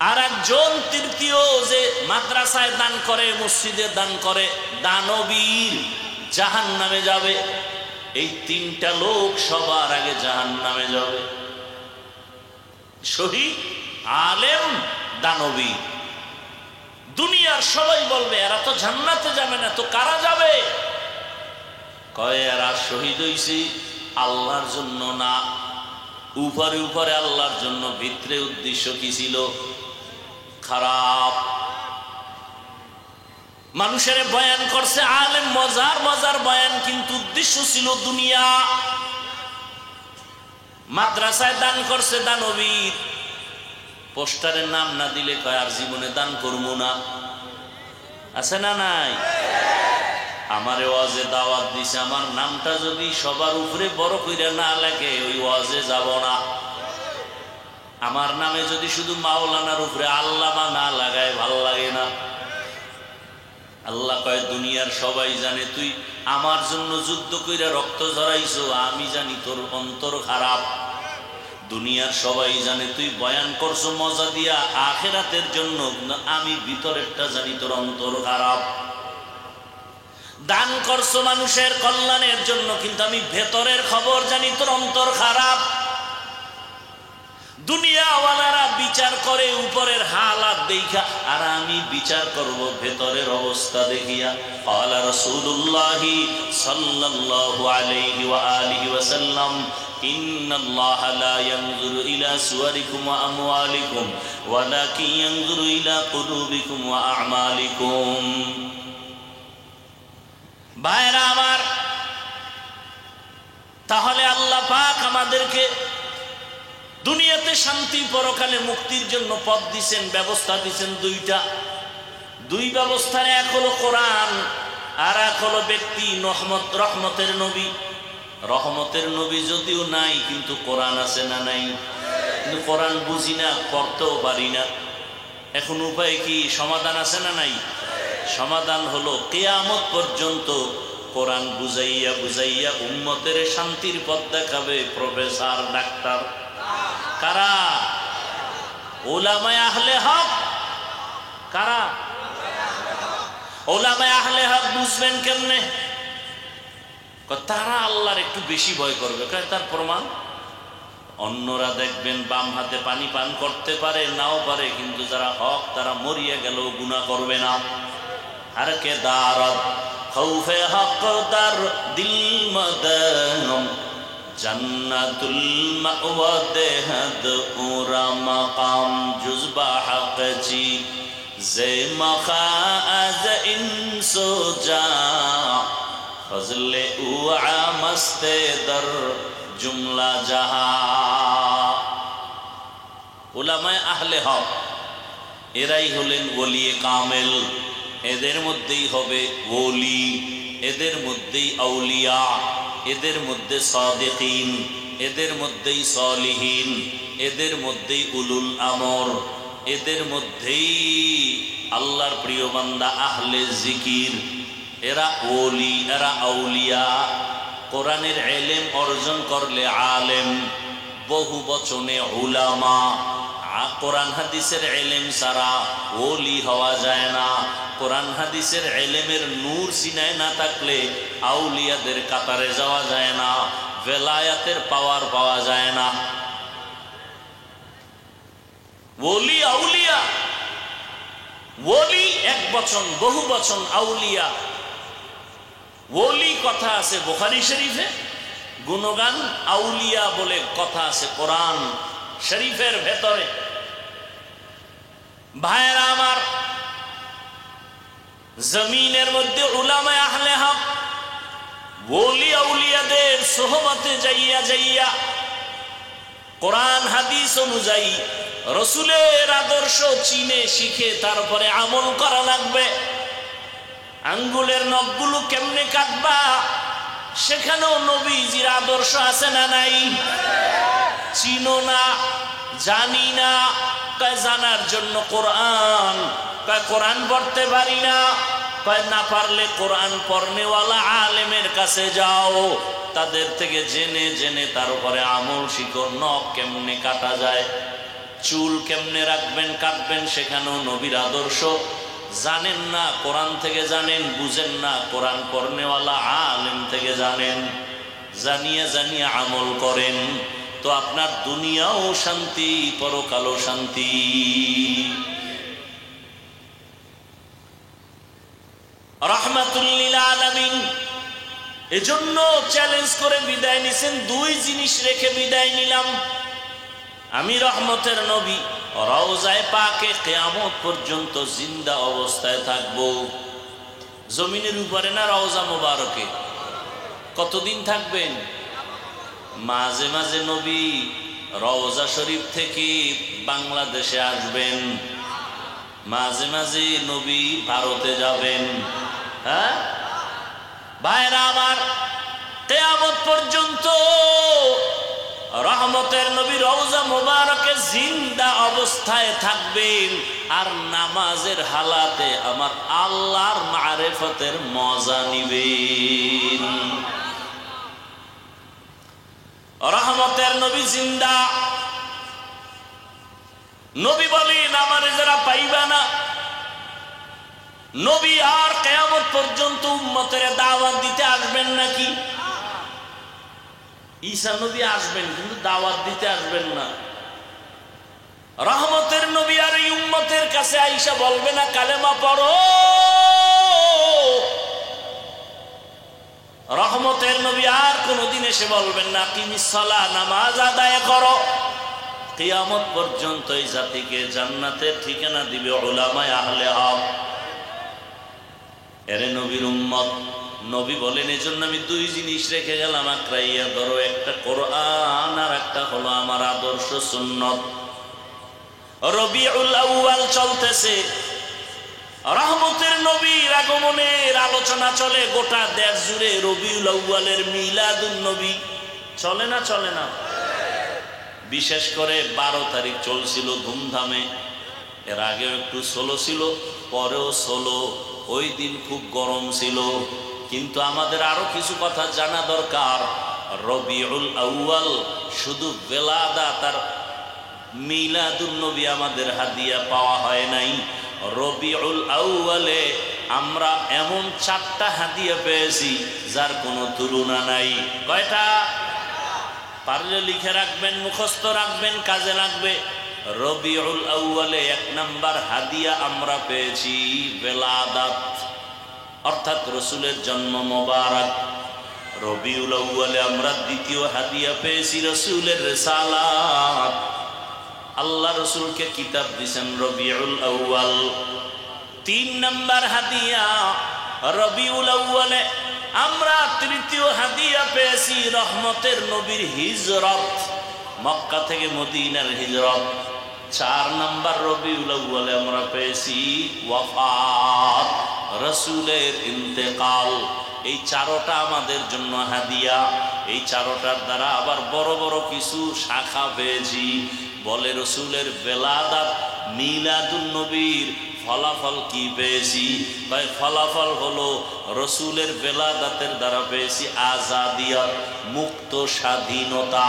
আর একজন তৃতীয় যে মাদ্রাসায় দান করে, মসজিদে দান করে, দানবীর, জাহান্নামে যাবে। এই তিনটা লোক সবার আগে জাহান্নামে যাবে। শহীদ, আলেম, দানবী। দুনিয়ার সবাই বলবে এরা তো জান্নাতে যাবে না, তো কারা যাবে? কয় এরা শহীদ হইছে আল্লাহর জন্য না, উপরে উপরে আল্লাহর জন্য, ভিতরে উদ্দেশ্য কি ছিল? খারাপ। মানুষের বয়ান করছে আলেম, মজার মজার বয়ান, কিন্তু উদ্দেশ্য ছিল দুনিয়া। মাদ্রাসায় দান করছে দানবীর, পোস্টারের নাম না দিলে কয় আর জীবনে দান করবো না। আছে না নাই? আমারে ওয়াজে দাওয়াত দিছে, আমার নামটা যদি সবার উপরে বড় কইরা না লাগে ওই ওয়াজে যাব না। আমার নামে যদি শুধু মাওলানার উপরে আল্লামা না লাগায় ভাল লাগে না। আল্লাহ কয় দুনিয়ার সবাই জানে তুই আমার জন্য যুদ্ধ কইরা রক্ত ঝরাইছো, আমি জানি তোর অন্তর খারাপ। দুনিয়ার সবাই জানে তুই বয়ান করছো মজা দিয়া আখিরাতের জন্য, আমি ভিতরেরটা জানি তোর অন্তর খারাপ। দান করছো মানুষের কল্যাণের জন্য, কিন্তু আমি ভেতরের খবর জানি তোর অন্তর খারাপ। দুনিয়াওয়ালারা বিচার করে উপরের হালাত দেখা, আর আমি বিচার করব ভেতরের অবস্থা দেখিয়া। ক্বালা রাসূলুল্লাহি সাল্লাল্লাহু আলাইহি ওয়া আলিহি ওয়াসাল্লাম ইন্নাল্লাহা লা ইয়ানজুরু ইলা সুওয়ারিকুম ওয়া আমওয়ালিকুম ওয়ালাকিন ইয়ানজুরু ইলা কুলুবিকুম ওয়া আ'মালিকুম। ভাইরা আমার, তাহলে আল্লাহ পাক আমাদেরকে দুনিয়াতে শান্তি, পরকালে মুক্তির জন্য পথ দিয়েছেন, ব্যবস্থা দিয়েছেন দুইটা। দুই ব্যবস্থার এক হলো কোরআন, আর এক হলো ব্যক্তি রহমতের নবী। রহমতের নবী যদিও নাই, কিন্তু কোরআন আছে না নাই? কিন্তু কোরআন বুঝি না, পড়তেও পারি না। এখন উপায় কি? সমাধান আছে না নাই? সমাধান হলো কিয়ামত পর্যন্ত কোরআন বুঝাইয়া বুঝাইয়া উম্মতের শান্তির পথ দেখাবে প্রফেসর, ডাক্তার। কারা? উলামায়ে আহলে হক। কারা? উলামায়ে আহলে হক। বুঝবেন কেমনে? তারা আল্লাহর একটু বেশি ভয় করবে। তার প্রমাণ অন্যরা দেখবেন বাম হাতে পানি পান করতে পারে, নাও পারে, কিন্তু যারা হক তারা মরিয়া গেলেও গুনাহ করবে না। আর কে দারত খৌফে হক দার দিল মদম জান্নাতুল মাওয়া দেহদ উরা মাকাম জুজবা হক জি জে মখাজ ইনসো জা ফজলে উআ মস্তে দর জুমলা জাহা। উলামায়ে আহলে হক এরাই হলেন ওলিয়ে কামেল। এদের মধ্যেই হবে ওলি, এদের মধ্যেই আউলিয়া, এদের মধ্যে সাদিকিন, এদের মধ্যেই সালিহিন, এদের মধ্যেই উলুল আমর, এদের মধ্যেই আল্লাহর প্রিয় বান্দা আহলে জিকির। এরা ওলি, এরা আউলিয়া। কোরআনের ইলম অর্জন করলে আলেম, বহু বচনে উলামা। কোরআন হাদিসের ইলম ছাড়া ওলি হওয়া যায় না। কোরআন হাদিসের ইলমের নূর সিনায় না থাকলে আউলিয়াদের কাতারে যাওয়া যায় না, ভেলায়াতের পাওয়ার পাওয়া যায় না। ওলি আউলিয়া, ওলি এক বচন, বহু বচন আউলিয়া। ওলি কথা আছে বুখারী শরীফে, গুণগান আউলিয়া বলে কথা আছে কোরআন শরীফের ভেতরে। ভাইরা আমার, জমিনের মধ্যে উলামায়ে আহলে হক ওলি আউলিয়াদের সোহবতে যাইয়া যাইয়া কোরআন হাদিস অনুযায়ী রাসূলের আদর্শ চিনে শিখে তারপরে আমল করা লাগবে। আঙ্গুলের নখগুলো কেমনে কাটবা, সেখানেও নবীজির আদর্শ আছে না নাই? চিনো না, জানি না, জানার জন্য কোরআন, কোরআন পড়তে পারি না, না পারলে কোরআন পড়নেওয়ালা আলেমের কাছে যাও, তাদের থেকে জেনে জেনে তার উপরে আমল শিখো। নখ কেমনে কাটা যায়, চুল কেমনে রাখবেন কাটবেন, সেখানেও নবীর আদর্শ জানেন না, কোরআন থেকে জানেন। বুঝেন না, কোরআন পড়নেওয়ালা আলেম থেকে জানেন। জানিয়া জানিয়া আমল করেন, তো আপনার দুনিয়াও শান্তি, পরকালও শান্তি। রাহমাতুল লিল আলামিন এজন্য চ্যালেঞ্জ করে বিদায় নিছেন। দুই জিনিস রেখে বিদায় নিলাম। আমি রহমতের নবী, রওজায়ে পাকে কিয়ামত পর্যন্ত জিন্দা অবস্থায় থাকব। জমিনের উপরে না রওজা মোবারকে? কতদিন থাকবেন? মাঝে মাঝে নবী রওজা শরীফ থেকে বাংলাদেশে আসবেন, মাঝে মাঝে নবী ভারতে যাবেন। হ্যাঁ ভাইরা আমার, কিয়ামত পর্যন্ত রহমতের নবী রওজা মোবারকে জিন্দা অবস্থায় থাকবেন, আর নামাজের হালাতে আমার আল্লাহর মারিফতের মজা নিবেন। রহমতের নবী জিন্দা। নবী বলেন, আমার যারা পাইবা না, নবী আর কিয়ামত পর্যন্ত উম্মতের দাওয়াত দিতে আসবেন নাকি? ঈসা নবী আসবেন, কিন্তু দাওয়াত দিতে আসবেন না। রহমতের নবী আর এই উম্মতের কাছে আইসা বলবে না কালেমা পড়ো? রহমতের নবী আর কোনদিন এসে বলবেন না কিমিস সালাহ, নামাজ আদায় করো। কিয়ামত পর্যন্ত এই জাতিকে জান্নাতের ঠিকানা দিবে উলামায়ে আহলে হক। এরে নবীর উম্মত, নবী বলেন এজন্য আমি দুই জিনিস রেখে গেলাম আঁকড়াইয়া ধরো, একটা কোরআন আর একটা হলো আমার আদর্শ সুন্নত। রবিউল আউয়াল চলতেছে, রহমতের নবীর আগমনের আলোচনা চলে গোটা দেশ জুড়ে। রবিউল আউয়ালের মিলাদুন নবী চলে না চলে না? বিশেষ করে 12 তারিখ চলছিল ধুমধামে, এর আগেও একটু ষোলো ছিল, পরেও ষোলো। ওই দিন খুব গরম ছিল, কিন্তু আমাদের আরো কিছু কথা জানা দরকার। রবিউল আউয়াল শুধু বেলাদাত আর মিলাদুন নবী আমাদের হাদিয়া পাওয়া হয় নাই। রবিউল আউয়ালে আমরা এমন 4টা হাদিয়া পেয়েছি যার কোনো তুলনা নাই। কয়টা? পারলে লিখে রাখবেন, মুখস্থ রাখবেন, কাজে লাগবে। রবিউল আউয়ালে 1 নাম্বার হাদিয়া আমরা পেয়েছি বেলাদাত, অর্থাৎ রসুলের জন্ম মোবারক। রবিউল আউয়ালে আমরা 2য় হাদিয়া পেয়েছি রসুলের রিসালাত। আল্লাহ রসুলকে কিতাব দিয়েছেন রবিউল আউয়াল। 3 নাম্বার হাদিয়া রবিউল আউয়ালে আমরা 3য় হাদিয়া পেয়েছি রহমতের নবীর হিজরত, মক্কা থেকে মদিনার হিজরত। 4 নাম্বার রবিউল আউয়ালে আমরা পেয়েছি ওয়াফাত, রসুলের ইন্তেকাল। এই 4টা আমাদের জন্য হাদিয়া। এই 4টার দ্বারা আবার বড় বড় কিছু শাখা পেয়েছি। বলে রসুলের বেলাদাত মিলাদুন নবীর ফলাফল কি পেয়েছি? তাই ফলাফল হলো রসুলের বেলাদাতের দ্বারা পেয়েছি আজাদিয়ত, মুক্ত স্বাধীনতা।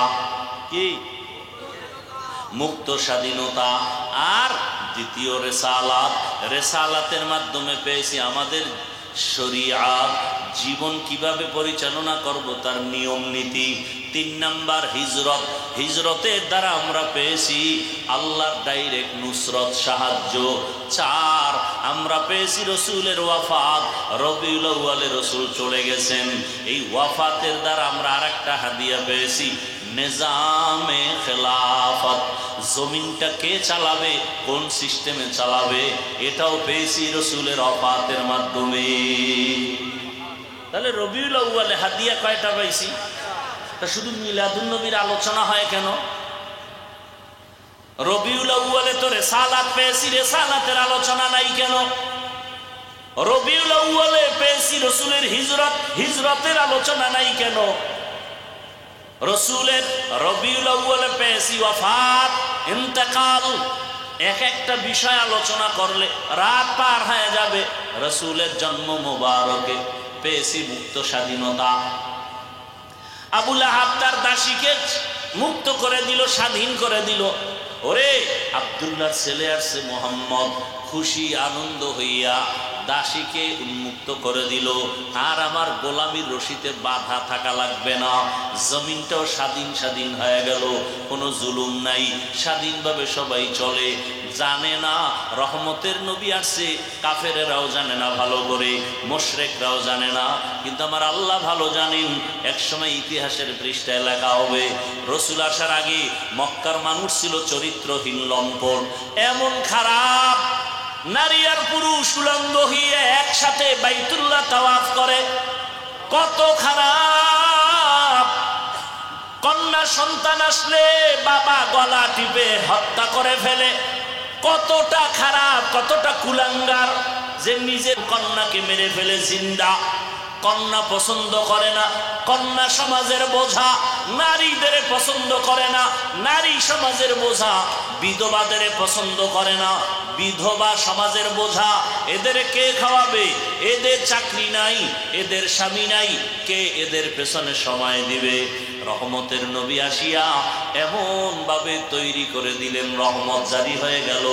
কি? মুক্ত স্বাধীনতা। আর 2য় রেসালাত, রেসালাতের মাধ্যমে পেয়েছি আমাদের শরিয়াত, জীবন কিভাবে পরিচালনা করব তার নিয়ম নীতি। 3 নাম্বার হিজরত, হিজরতের দ্বারা আমরা পেয়েছি আল্লাহর ডাইরেক্ট নুসরত, সাহায্য। 4 আমরা পেয়েছি রসুলের ওয়াফাত, রবিউল আউয়ালে রসুল চলে গেছেন। এই ওয়াফাতের দ্বারা আমরা আরেকটা হাদিয়া পেয়েছি নিজামে খেলাফত, জমিনটা কে চালাবে, কোন সিস্টেমে চালাবে, এটাও পেয়েছি রসুলের ওয়াফাতের মাধ্যমে। তাহলে রবিউল আউয়ালে হাদিয়া কয়টা পাইছি? তা শুধু মিলাদুন নবীর আলোচনা হয় কেন? রবিউল আউয়ালে তো রিসালাত পেয়েছি, রিসালাতের আলোচনা নাই কেন? রবিউল আউয়ালে পেয়েছি রসুলের হিজরত, হিজরতের আলোচনা নাই কেন? রসুলের রবিউল আউয়ালে পেয়েছি ওয়াফাত, ইন্তেকাল। একটা বিষয় আলোচনা করলে রাত পার হয়ে যাবে। রসুলের জন্ম মোবারকে পেয়েছি মুক্ত স্বাধীনতা। আবু লাহাব তার দাসীকে মুক্ত করে দিল, স্বাধীন করে দিল। ওরে আব্দুল্লাহর ছেলে আসছে মোহাম্মদ, খুশি আনন্দ হইয়া দাসীকে উন্মুক্ত করে দিল। আর আমার গোলামির রশিতে বাধা থাকা লাগবে না, জমিনটাও স্বাধীন স্বাধীন হয়ে গেল, কোনো জুলুম নাই, স্বাধীনভাবে সবাই চলে। জানে না রহমতের নবী আসছে, কাফেরেরাও জানে না ভালো করে, মুশরিকরাও জানে না, কিন্তু আমার আল্লাহ ভালো জানেন। একসময় ইতিহাসের পৃষ্ঠায় লেখা হবে রসুল আসার আগে মক্কার মানুষ ছিল চরিত্রহীন, লম্পট, এমন খারাপ। নারী আর পুরুষ উলঙ্গ হয়ে একসাথে বাইতুল্লাহ তাওয়াফ করে, কত খারাপ। কন্যা সন্তান আসলে বাবা গলা টিপে হত্যা করে ফেলে, কতটা খারাপ, কতটা কুলাঙ্গার যে নিজের কন্যাকে মেরে ফেলে জিন্দা। কন্যা পছন্দ করে না, কন্যা সমাজের বোঝা। নারীদের পছন্দ করে না, নারী সমাজের বোঝা। বিধবাদের পছন্দ করে না, বিধবা সমাজের বোঝা। এদের কে খাওয়াবে? এদের চাকরি নাই, এদের স্বামী নাই, কে এদের পেছনে সময় দিবে? রহমতের নবী আসিয়া এমন ভাবে তৈরি করে দিলেন, রহমত জারি হয়ে গেল।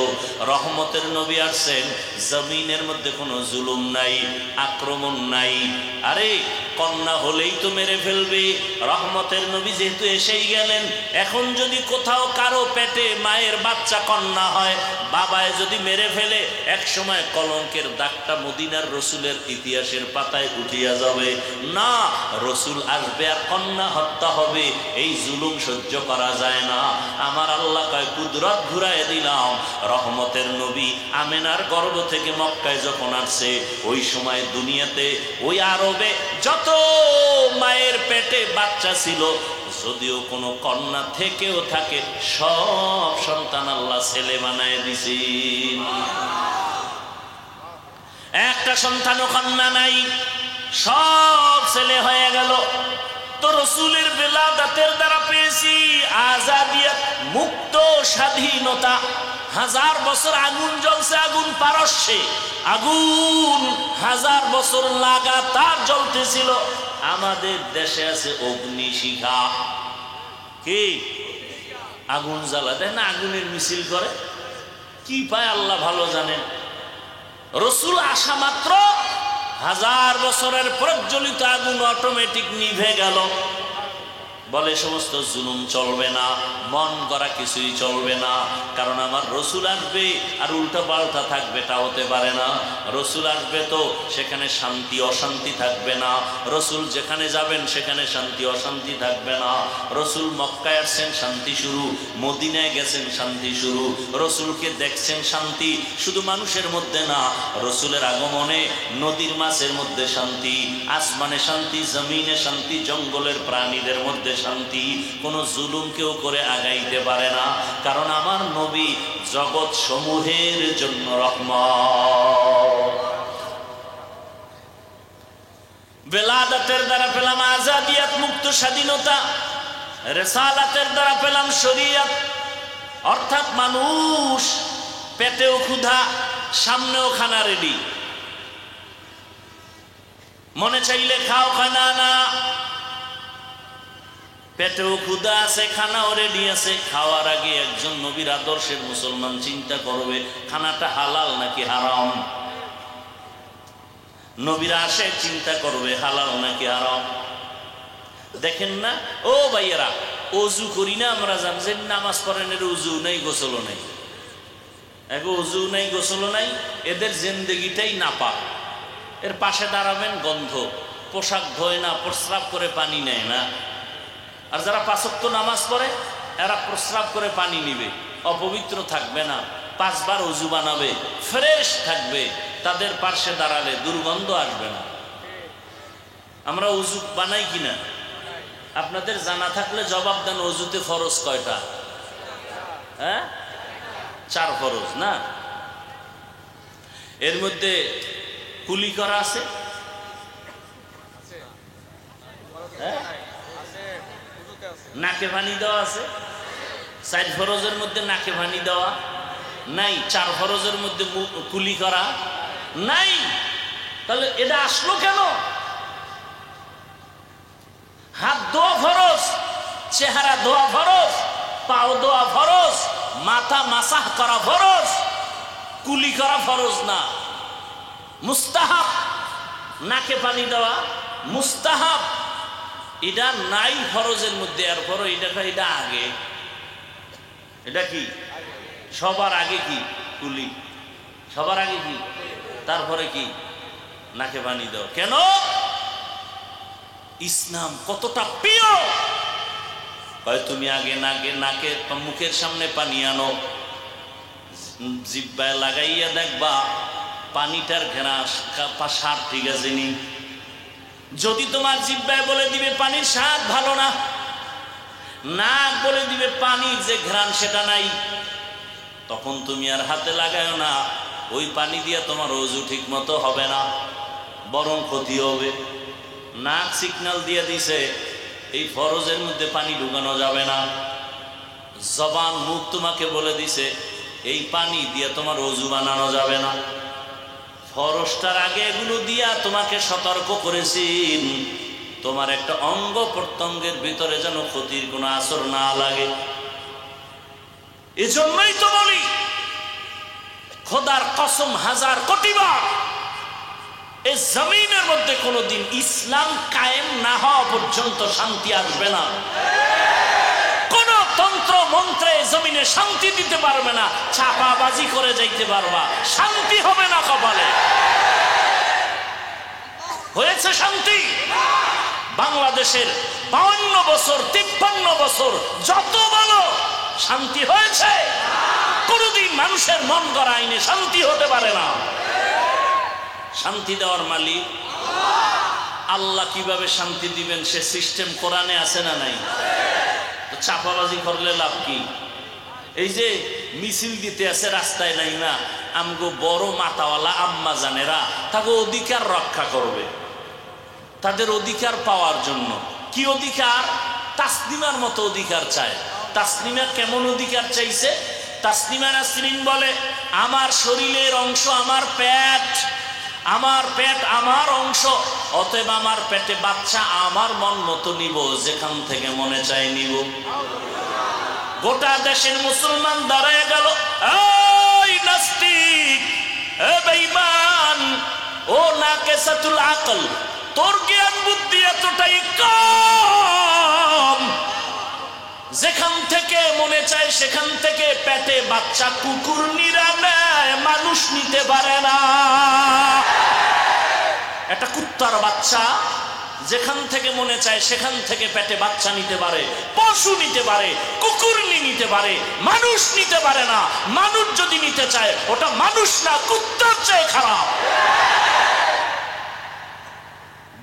রহমতের নবী আসছেন, জমিনের মধ্যে কোনো জুলুম নাই, আক্রমণ নাই। আরে কন্যা হলেই তো মেরে ফেলবে, রহমতের নবী যেহেতু এসেই গেলেন, এখন যদি কোথাও কারো পেটে মায়ের বাচ্চা কন্যা হয়, বাবায় যদি মেরে ফেলে, এক সময় কলঙ্কের দাগটা মদিনার রসুলের ইতিহাসের পাতায় উঠিয়া যাবে। না, রসুল আসবে আর কন্যা হত্যা হবে, এই জুলুম সহ্য করা যায় না। আমার আল্লাহ কয় কুদরত ঘুরায় দিলাম। রহমতের নবী আমেনার গর্ভ থেকে মক্কায় যখন আসছে, ওই সময় দুনিয়াতে ওই আরবে যত মায়ের পেটে বাচ্চা ছিল, যদিও কোনো কন্যা থেকেও থাকে, সব সন্তান আল্লাহ ছেলে বানায় দিছে। একটা সন্তানও কন্যা নাই, সব ছেলে হয়ে গেল। তো রসুলের বেলাদাতের দ্বারা পেয়েছি আজাদিয়াত, মুক্ত স্বাধীনতা। 1000 বছর আগুন জ্বলছে, আগুন পারস্যে আগুন 1000 বছর লাগাতার জ্বলতেছিল। আমাদের দেশে আছে অগ্নিশিখা, কি আগুন জ্বালা দেয় না, আগুনের মিছিল করে, কি পায় আল্লাহ ভালো জানেন। রসুল আসা মাত্র 1000 বছরের প্রজ্বলিত আগুন অটোমেটিক নিভে গেল। বলে সমস্ত জুলুম চলবে না, মন করা কিছুই চলবে না, কারণ আমার রসুল আসবে আর উল্টা পাল্টা থাকবে, তা হতে পারে না। রসুল আসবে তো সেখানে শান্তি অশান্তি থাকবে না, রসুল যেখানে যাবেন সেখানে শান্তি অশান্তি থাকবে না। রসুল মক্কায় আসছেন, শান্তি শুরু, মদিনায় গেছেন, শান্তি শুরু। রসুলকে দেখছেন, শান্তি শুধু মানুষের মধ্যে না, রসুলের আগমনে নদীর মাছের মধ্যে শান্তি, আসমানে শান্তি, জমিনে শান্তি, জঙ্গলের প্রাণীদের মধ্যে শান্তি। কোনো জুলুম কেউ করে আগাইতে পারে না, কারণ আমার নবী জগৎ সমূহের জন্য রহমত। বেলাদাতের দ্বারা পেলাম আজাদিয়াত, মুক্ত স্বাধীনতা। রিসালাতের দ্বারা পেলাম শরীয়ত, অর্থাৎ মানুষ পেটেও ক্ষুধা, সামনেও খানা রেডি, মনে চাইলে খাও, খানা না, পেটেও ক্ষুধা আছে, খানাও রেডি আছে। খাওয়ার আগে একজন নবীর আদর্শের মুসলমান চিন্তা করবে খানাটা হালাল নাকি হারাম। নবীরা আসে চিন্তা করবে হালাল নাকি হারাম। দেখেন না ও ভাইয়েরা, অজু করি না আমরা, জানছেন নামাজ পড়েন, এর উজু নেই, গোসলও নেই, এগো উজু নেই, গোসলও নাই, এদের জিন্দেগিটাই নাপাক। এর পাশে দাঁড়াবেন, গন্ধ, পোশাক ধোয় না, প্রস্রাব করে পানি নেয় না। আর যারা 5 ওয়াক্ত নামাজ পড়ে, এরা প্রস্রাব করে পানি নিবে, অপবিত্র থাকবে না, 5 বার ওযু বানাবে, ফ্রেশ থাকবে। তাদের পাশে দাঁড়ালে দুর্গন্ধ আসবে না। আমরা ওযু বানাই কিনা? আপনাদের জানা থাকলে জবাব দেন, ওযুতে ফরজ কয়টা? হ্যাঁ, 4 ফরজ না? এর মধ্যে কুলি করা আছে, হ্যাঁ, নাকে পানি দেওয়া আছে। 4 ফরজের মধ্যে নাকে পানি দেওয়া নাই, 4 ফরজের মধ্যে কুলি করা নাই। তাহলে এটা আসলো কেন? হাত ধোয়া ফরজ, চেহারা ধোয়া ফরজ, পাও ধোয়া ফরজ, মাথা মাসাহ করা ফরজ, কুলি করা ফরজ না, মুস্তাহাব। নাকে পানি দেওয়া মুস্তাহাব, এটা নাই ফরজের মধ্যে। এরপরও এটা আগে, এটা কি সবার আগে? কি কুলি সবার আগে? কি তারপরে কি? নাকে পানি দাও। কেন? ইসলাম কতটা প্রিয়। তুমি আগে নাকে মুখের সামনে পানি আনো, জিহ্বায় লাগাইয়া দেখবা পানিটার ঘ্রাণ স্বাদ ঠিক আছে নি। যদি তোমার জিহ্বায় বলে দিবে পানির স্বাদ ভালো না, নাক বলে দিবে পানির যে ঘ্রাণ সেটা নাই, তখন তুমি আর হাতে লাগায়ও না। ওই পানি দিয়ে তোমার ওযু ঠিক মতো হবে না, বরং ক্ষতি হবে। নাক সিগন্যাল দিয়ে দিছে এই ফরজের মধ্যে পানি ঢুকানো যাবে না। জবান মুখ তোমাকে বলে দিছে এই পানি দিয়ে তোমার ওযু বানানো যাবে না। ফরজটার আগে এগুলো দিয়া তোমাকে সতর্ক করেছেন, তোমার একটা অঙ্গ প্রত্যঙ্গের ভিতরে যেন ক্ষতির কোনো আসর না লাগে। এজন্যই তো বলি, খোদার কসম হাজার কোটিবার, এই জমিনের মধ্যে কোনোদিন ইসলাম কায়েম না হওয়া পর্যন্ত শান্তি আসবে না। কোন তন্ত্র মন্ত্রে জমিনে শান্তি দিতে পারবে না। চাপাবাজি করে যাইতে পারবা, শান্তি হবে না কপালে। হয়েছে শান্তি? বাংলাদেশের 52 বছর 53 বছর যত বলো, শান্তি হয়েছে? কোনদিন মানুষের মন গড়া আইনে শান্তি হতে পারে না। শান্তি দেওয়ার মালিক আল্লাহ। কিভাবে শান্তি দিবেন সে সিস্টেম কোরআনে আছে না নাই? তো চাপাবাজি করলে লাভ কি? এই যে মিছিল দিতে আছে রাস্তায়, নাই না আমগো বড় মাতাওয়ালা আম্মা জানেরা তাকে অধিকার রক্ষা করবে, তাদের অধিকার পাওয়ার জন্য। কি অধিকার? তাসলিমার মতো অধিকার চায়। তাসলিমা কেমন অধিকার চাইছে? তাসলিমা নাসরিন বলে, আমার শরীরের অংশ আমার পেট, আমার পেট আমার অংশ, অতএব আমার পেটে বাচ্চা আমার মন মতো নিব, যেখান থেকে মনে চায় নিব। গোটা দেশের মুসলমান দাঁড়ায় গেল, এই নাস্তিক, এ বেঈমান, ও নাকেসাতুল আকল, তোর জ্ঞান বুদ্ধি এতটাই কম, যেখান থেকে মনে চায় সেখান থেকে পেটে বাচ্চা কুকুর নিরা নেয়, মানুষ নিতে পারে না। একটা কুত্তার বাচ্চা যেখান থেকে মনে চায় সেখান থেকে পেটে বাচ্চা নিতে পারে, পশু নিতে পারে, কুকুর নিতে পারে, মানুষ নিতে পারে না। মানুষ যদি নিতে চায় ওটা মানুষ না, কুত্তার চেয়ে খারাপ।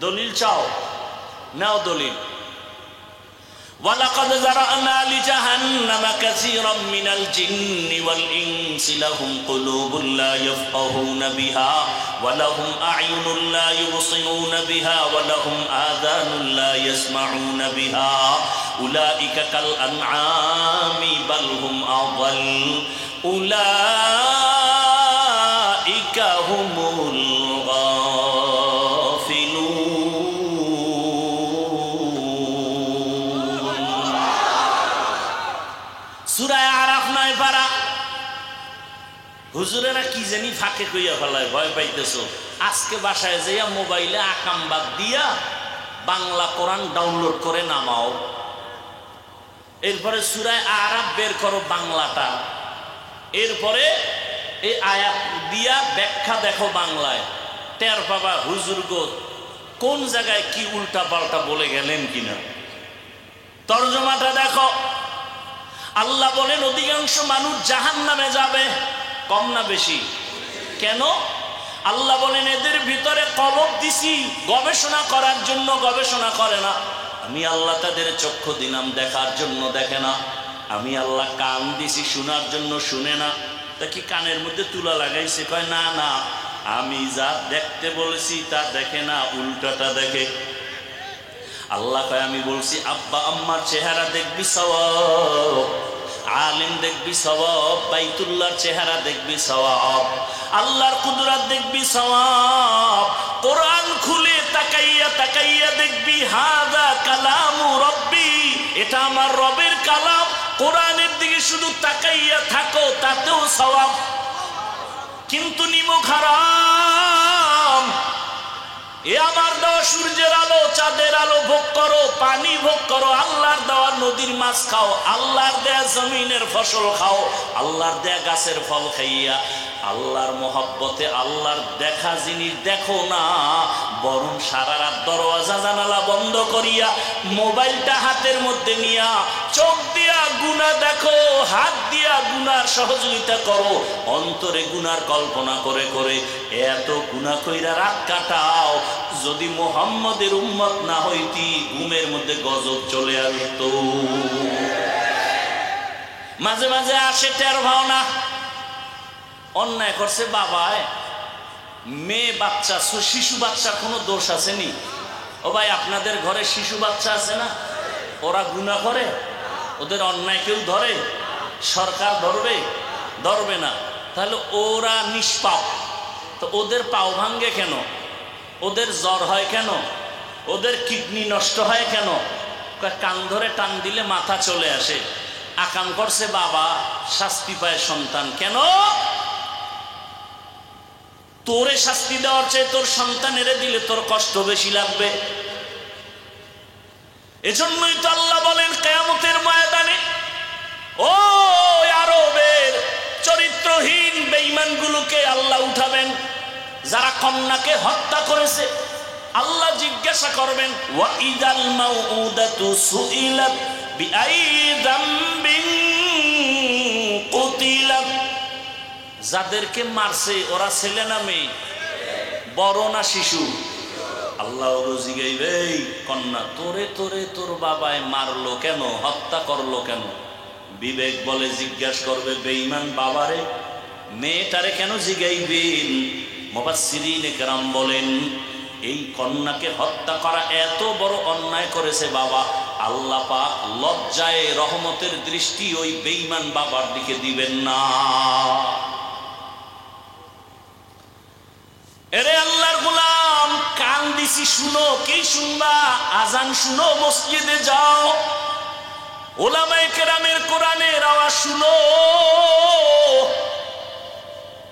দলিল চাও? নাও দলিল। وَلَقَدْ ذَرَأْنَا لِجَهَنَّمَ كَثِيرًا مِنَ الْجِنِّ وَالْإِنسِ لَهُمْ قُلُوبٌ لَا يَفْقَهُونَ بِهَا وَلَهُمْ أَعْيُنٌ لَا يُبْصِرُونَ بِهَا وَلَهُمْ آذَانٌ لَا يَسْمَعُونَ بِهَا أُولَئِكَ كَالْأَنْعَامِ بَلْ هُمْ أَضَلُّ أُولَئِكَ هُمُ হুজুরেরা কি জানি ফাঁকে কইয়া ফেলায়, ভয় পাইতেছো। আজকে বাসায় যাইয়া মোবাইলে আকামবাদ দিয়া বাংলা কোরআন ডাউনলোড করে নামাও, এরপরে সূরা আরাফ বের করো বাংলাটা, এরপরে এই আয়াত দিয়া ব্যাখ্যা দেখো বাংলায়, টের পাবা হুজুর গো কোন জায়গায় কি উল্টা পাল্টা বলে গেলেন কিনা। তরজমাটা দেখো। আল্লাহ বলেন অধিকাংশ মানুষ জাহান্নামে যাবে। কম না বেশি? কেন? আল্লাহ বলেন এদের ভিতরে কলব দিছি গবেষণা করার জন্য, গবেষণা করে না। আমি আল্লাহ তাদের চক্ষু দিলাম দেখার জন্য, দেখে না। আমি আল্লাহ কান দিছি শোনার জন্য, শুনে না। তা কি কানের মধ্যে তুলা লাগাইছে? কয় না না, আমি যা দেখতে বলেছি তা দেখে না, উল্টাটা দেখে। আল্লাহ কয় আমি বলছি আব্বা আম্মার চেহারা দেখবি সওয়াব, আলিম দেখবি সওয়াব, বাইতুল্লাহর চেহারা দেখবি সওয়াব, আল্লাহর কুদরত দেখবি সওয়াব। কোরআন খুলে তাকাইয়া তাকাইয়া দেখবি হাযা কালামু রব্বি, এটা আমার রবের কালাম। কোরআনের দিকে শুধু তাকাইয়া থাকো, তাতেও সওয়াব। কিন্তু নিমক হারাম। এ আমার দেওয়া সূর্যের আলো চাঁদের আলো ভোগ করো, পানি ভোগ করো, আল্লাহর দেওয়া নদীর মাছ খাও, আল্লাহর দেয়া জমিনের ফসল খাও, আল্লাহর দেয়া গাছের ফল খাইয়া আল্লাহর মহব্বতে আল্লাহর দেখা জিনিস দেখো না, বরং সারা রাত দরওয়াজা জানালা বন্ধ করিয়া মোবাইলটা হাতের মধ্যে নিয়া চোখ দিয়া গুনাহ দেখো, হাত দিয়া গুনার সহযোগিতা করো, অন্তরে গুনার কল্পনা করে করে এত গুনাহ কইরা রাত কাটাও। যদি মুহাম্মদের উম্মত না হইতি ঘুমের মধ্যে গজব চলে আসতো। মাঝে মাঝে আসে টের ভাওনা, অন্যায় করছে বাবায়, মেয়ে বাচ্চা শিশু বাচ্চার কোনো দোষ আসেনি? ও ভাই আপনাদের ঘরে শিশু বাচ্চা আছে না? ওরা গুনাহ করে? ওদের অন্যায় কেউ ধরে? সরকার ধরবে? ধরবে না। তাহলে ওরা নিষ্পাপ, তো ওদের পাও ভাঙ্গে কেন? ওদের জ্বর হয় কেন? ওদের কিডনি নষ্ট হয় কেন? কান ধরে টান দিলে মাথা চলে আসে। আকাম করছে বাবা, শাস্তি পায় সন্তান। কেন? তোরে শাস্তি দেওয়ার চেয়ে তোর সন্তানেরে দিলে তোর কষ্ট বেশি লাগবে। এজন্যই তো আল্লাহ বলেন কিয়ামতের ময়দানে ও আরবের চরিত্রহীন বেঈমানগুলোকে আল্লাহ উঠাবেন। যারা কন্যাকে হত্যা করেছে আল্লাহ জিজ্ঞাসা করবেন ওয়া ইদাল মাউউদাতু সুইলাত বিআই যামবিন কুতিলাত। যাদেরকে মারছে ওরা ছেলে না মেয়ে, বড় না শিশু? আল্লাহ জিগাইবে কন্যা তোরে তোরে তোর বাবায় মারলো কেন, হত্যা করলো কেন? বিবেক বলে জিজ্ঞাসা করবে বেঈমান বাবারে, মেয়েটারে কেন জিগাইবেন? মুফাসসিরিনে কেরাম বলেন এই কন্যাকে হত্যা করা এত বড় অন্যায় করেছে বাবা, আল্লাহ পাক লজ্জায় রহমতের দৃষ্টি ওই বেঈমান বাবার দিকে দিবেন না। এরে আল্লাহর গোলাম, কান দিছি শুনো, কি শুনবা? আজান শুনো, মসজিদে যাও, উলামায়ে কেরামের কোরআনের আওয়াজ শুনো,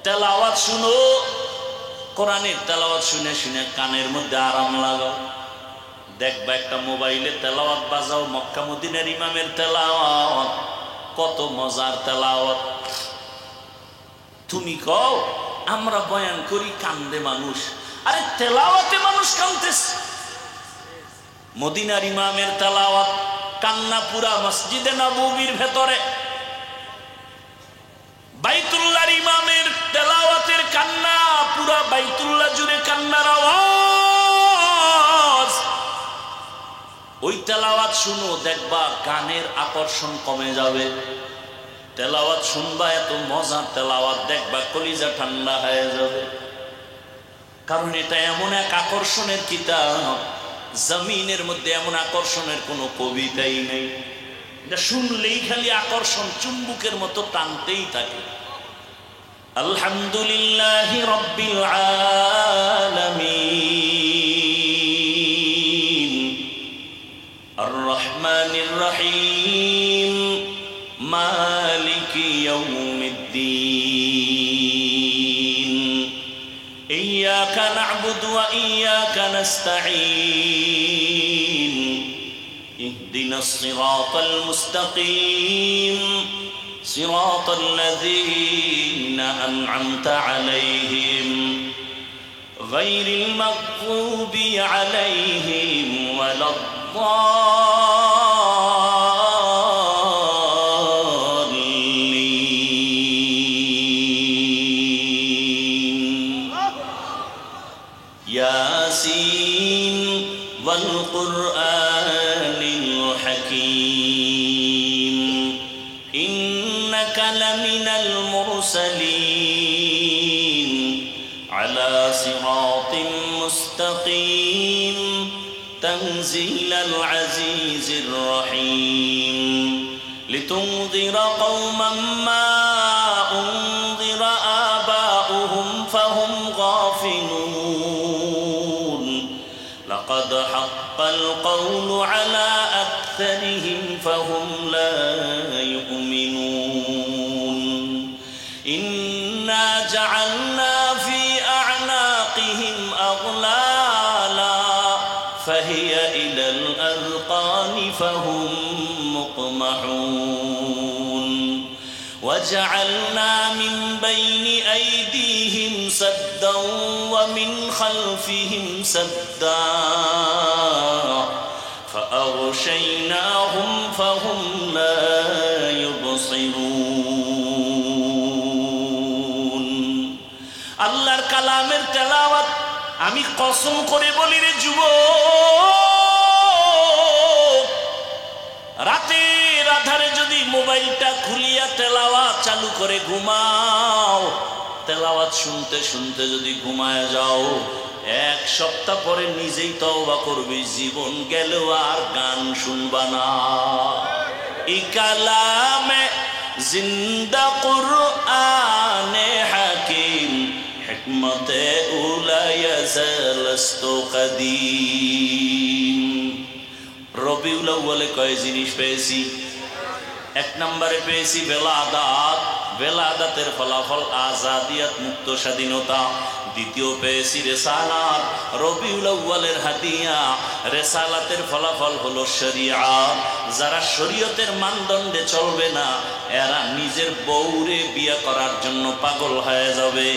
তেলাওয়াত শুনো। কোরআনের তেলাওয়াত শুনে শুনে কানের মধ্যে আরাম লাগাও। দেখবা একটা মোবাইলে তেলাওয়াত বাজাও, মক্কা মদিনার ইমামের তেলাওয়াত, কত মজার তেলাওয়াত। তুমি কও আমরা বয়ান করি কান্দে মানুষ, আরে তেলাওয়াতে মানুষ কান্দতেছে। মদিনার ইমামের তেলাওয়াত কান্না পুরা মসজিদে নববীর ভেতরে, বাইতুল্লাহর ইমামের তেলাওয়াতের কান্না পুরা বাইতুল্লাহ জুড়ে কান্নার আওয়াজ। ওই তেলাওয়াত শুনো, দেখবা গানের আকর্ষণ কমে যাবে। তেলাওয়াত শুনবা, এত মজার তেলাওয়াত, দেখবা কলিজা ঠান্ডা হয়ে যাবে। কারণ এটা এমন এক আকর্ষণের কিতাব, জমিনের মধ্যে এমন আকর্ষণের কোনো কবিতাই নেই। এটা শুনলেই খালি আকর্ষণ, চুম্বুকের মতো টানতেই থাকে। আলহামদুলিল্লাহি রাব্বিল আলামিন আর রহমানির রহিম মালিকি ইয়াউমিদ্দিন ইয়্যাকা না'বুদু ওয়া ইয়্যাকা নাস্তাঈন ইহদিনাস সিরাতাল মুস্তাকিম সিরাতাল লাযীনা আন'আমতা আলাইহিম গায়রিল মাগযুবি আলাইহিম ওয়ালাদ ياسين والقرآن الحكيم إنك لمن المرسلين على صراط مستقيم تنزيل العزيز الرحيم لتنذر قوما ما أنذر آباؤهم فهم غافلون لقد حق القول على أكثرهم فهم لا يؤمنون إنا جعلنا في أعناقهم أغلالا فهي إلى الأذقان فهم مقمحون وجعلنا من بين أيديهم سدا ومن خلفهم سدا فأغشيناهم فهم لا يبصرون আল্লাহর কালামের তেলাওয়াত আমি কসম করে বলি রে যুবক, রাতের আধারে যদি মোবাইলটা খুলিয়া তেলাওয়াত চালু করে ঘুমাও, তেলাওয়াত শুনতে শুনতে যদি ঘুমায় যাও, এক সপ্তাহ পরে নিজেই তওবা করবি, জীবন গেলেও আর গান শুনবা না। ই কালামে জিন্দা কুরআনে হাকিম হিকমতে উলা ইয়াজালস্তু কাদিম। রবিউল আউয়ালে কয় জিনিস পেয়েছি? এক নম্বরে পেয়েছি বেলাদাত, বেলাদাতের ফলাফল আজাদিয়াত, মুক্ত স্বাধীনতা। দ্বিতীয় পেয়েছি রেসালাত, রবিউল আউয়ালের হাদিয়া। রেসালাতের ফলাফল হলো শরিয়াত। যারা শরীয়তের মানদণ্ডে চলবে না এরা নিজের বউরে বিয়ে করার জন্য পাগল হয়ে যাবে।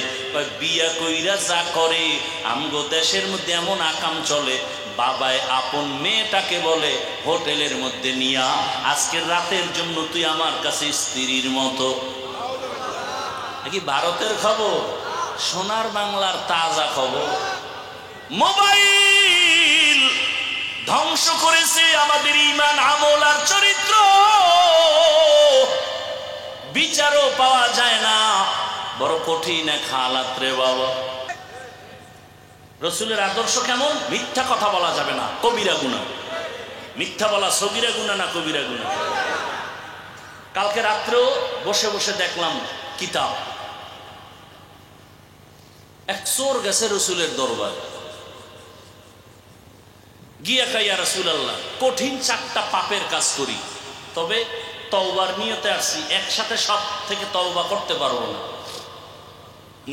বিয়া কইরা যা করে, আমগো দেশের মধ্যে এমন আকাম চলে, বাবায় আপন মেয়েটাকে বলে হোটেলের মধ্যে নিয়া আজকের রাতের জন্য তুই আমার কাছে স্ত্রীর মতো। কি ভারতের খবর? সোনার বাংলার তাজা খবর। মোবাইল ধ্বংস করেছে আমাদের ঈমান, আমল আর চরিত্র। বিচারও পাওয়া যায় না, বড় কঠিন এক হালাত রে বাবা। রসুলের আদর্শ কেমন? মিথ্যা কথা বলা যাবে না, কবিরা গুনাহ। মিথ্যা বলা সগীরা গুনাহ না কবিরা গুনাহ? কালকে রাত্রেও বসে বসে দেখলাম কিতাব, এক চোর গেছে রসুলের দরবার, গিয়া কয় ইয়া রাসূলুল্লাহ, কঠিন 4টা পাপের কাজ করি, তবে তওবার নিয়তে আসছি, একসাথে সব থেকে তওবা করতে পারবো না।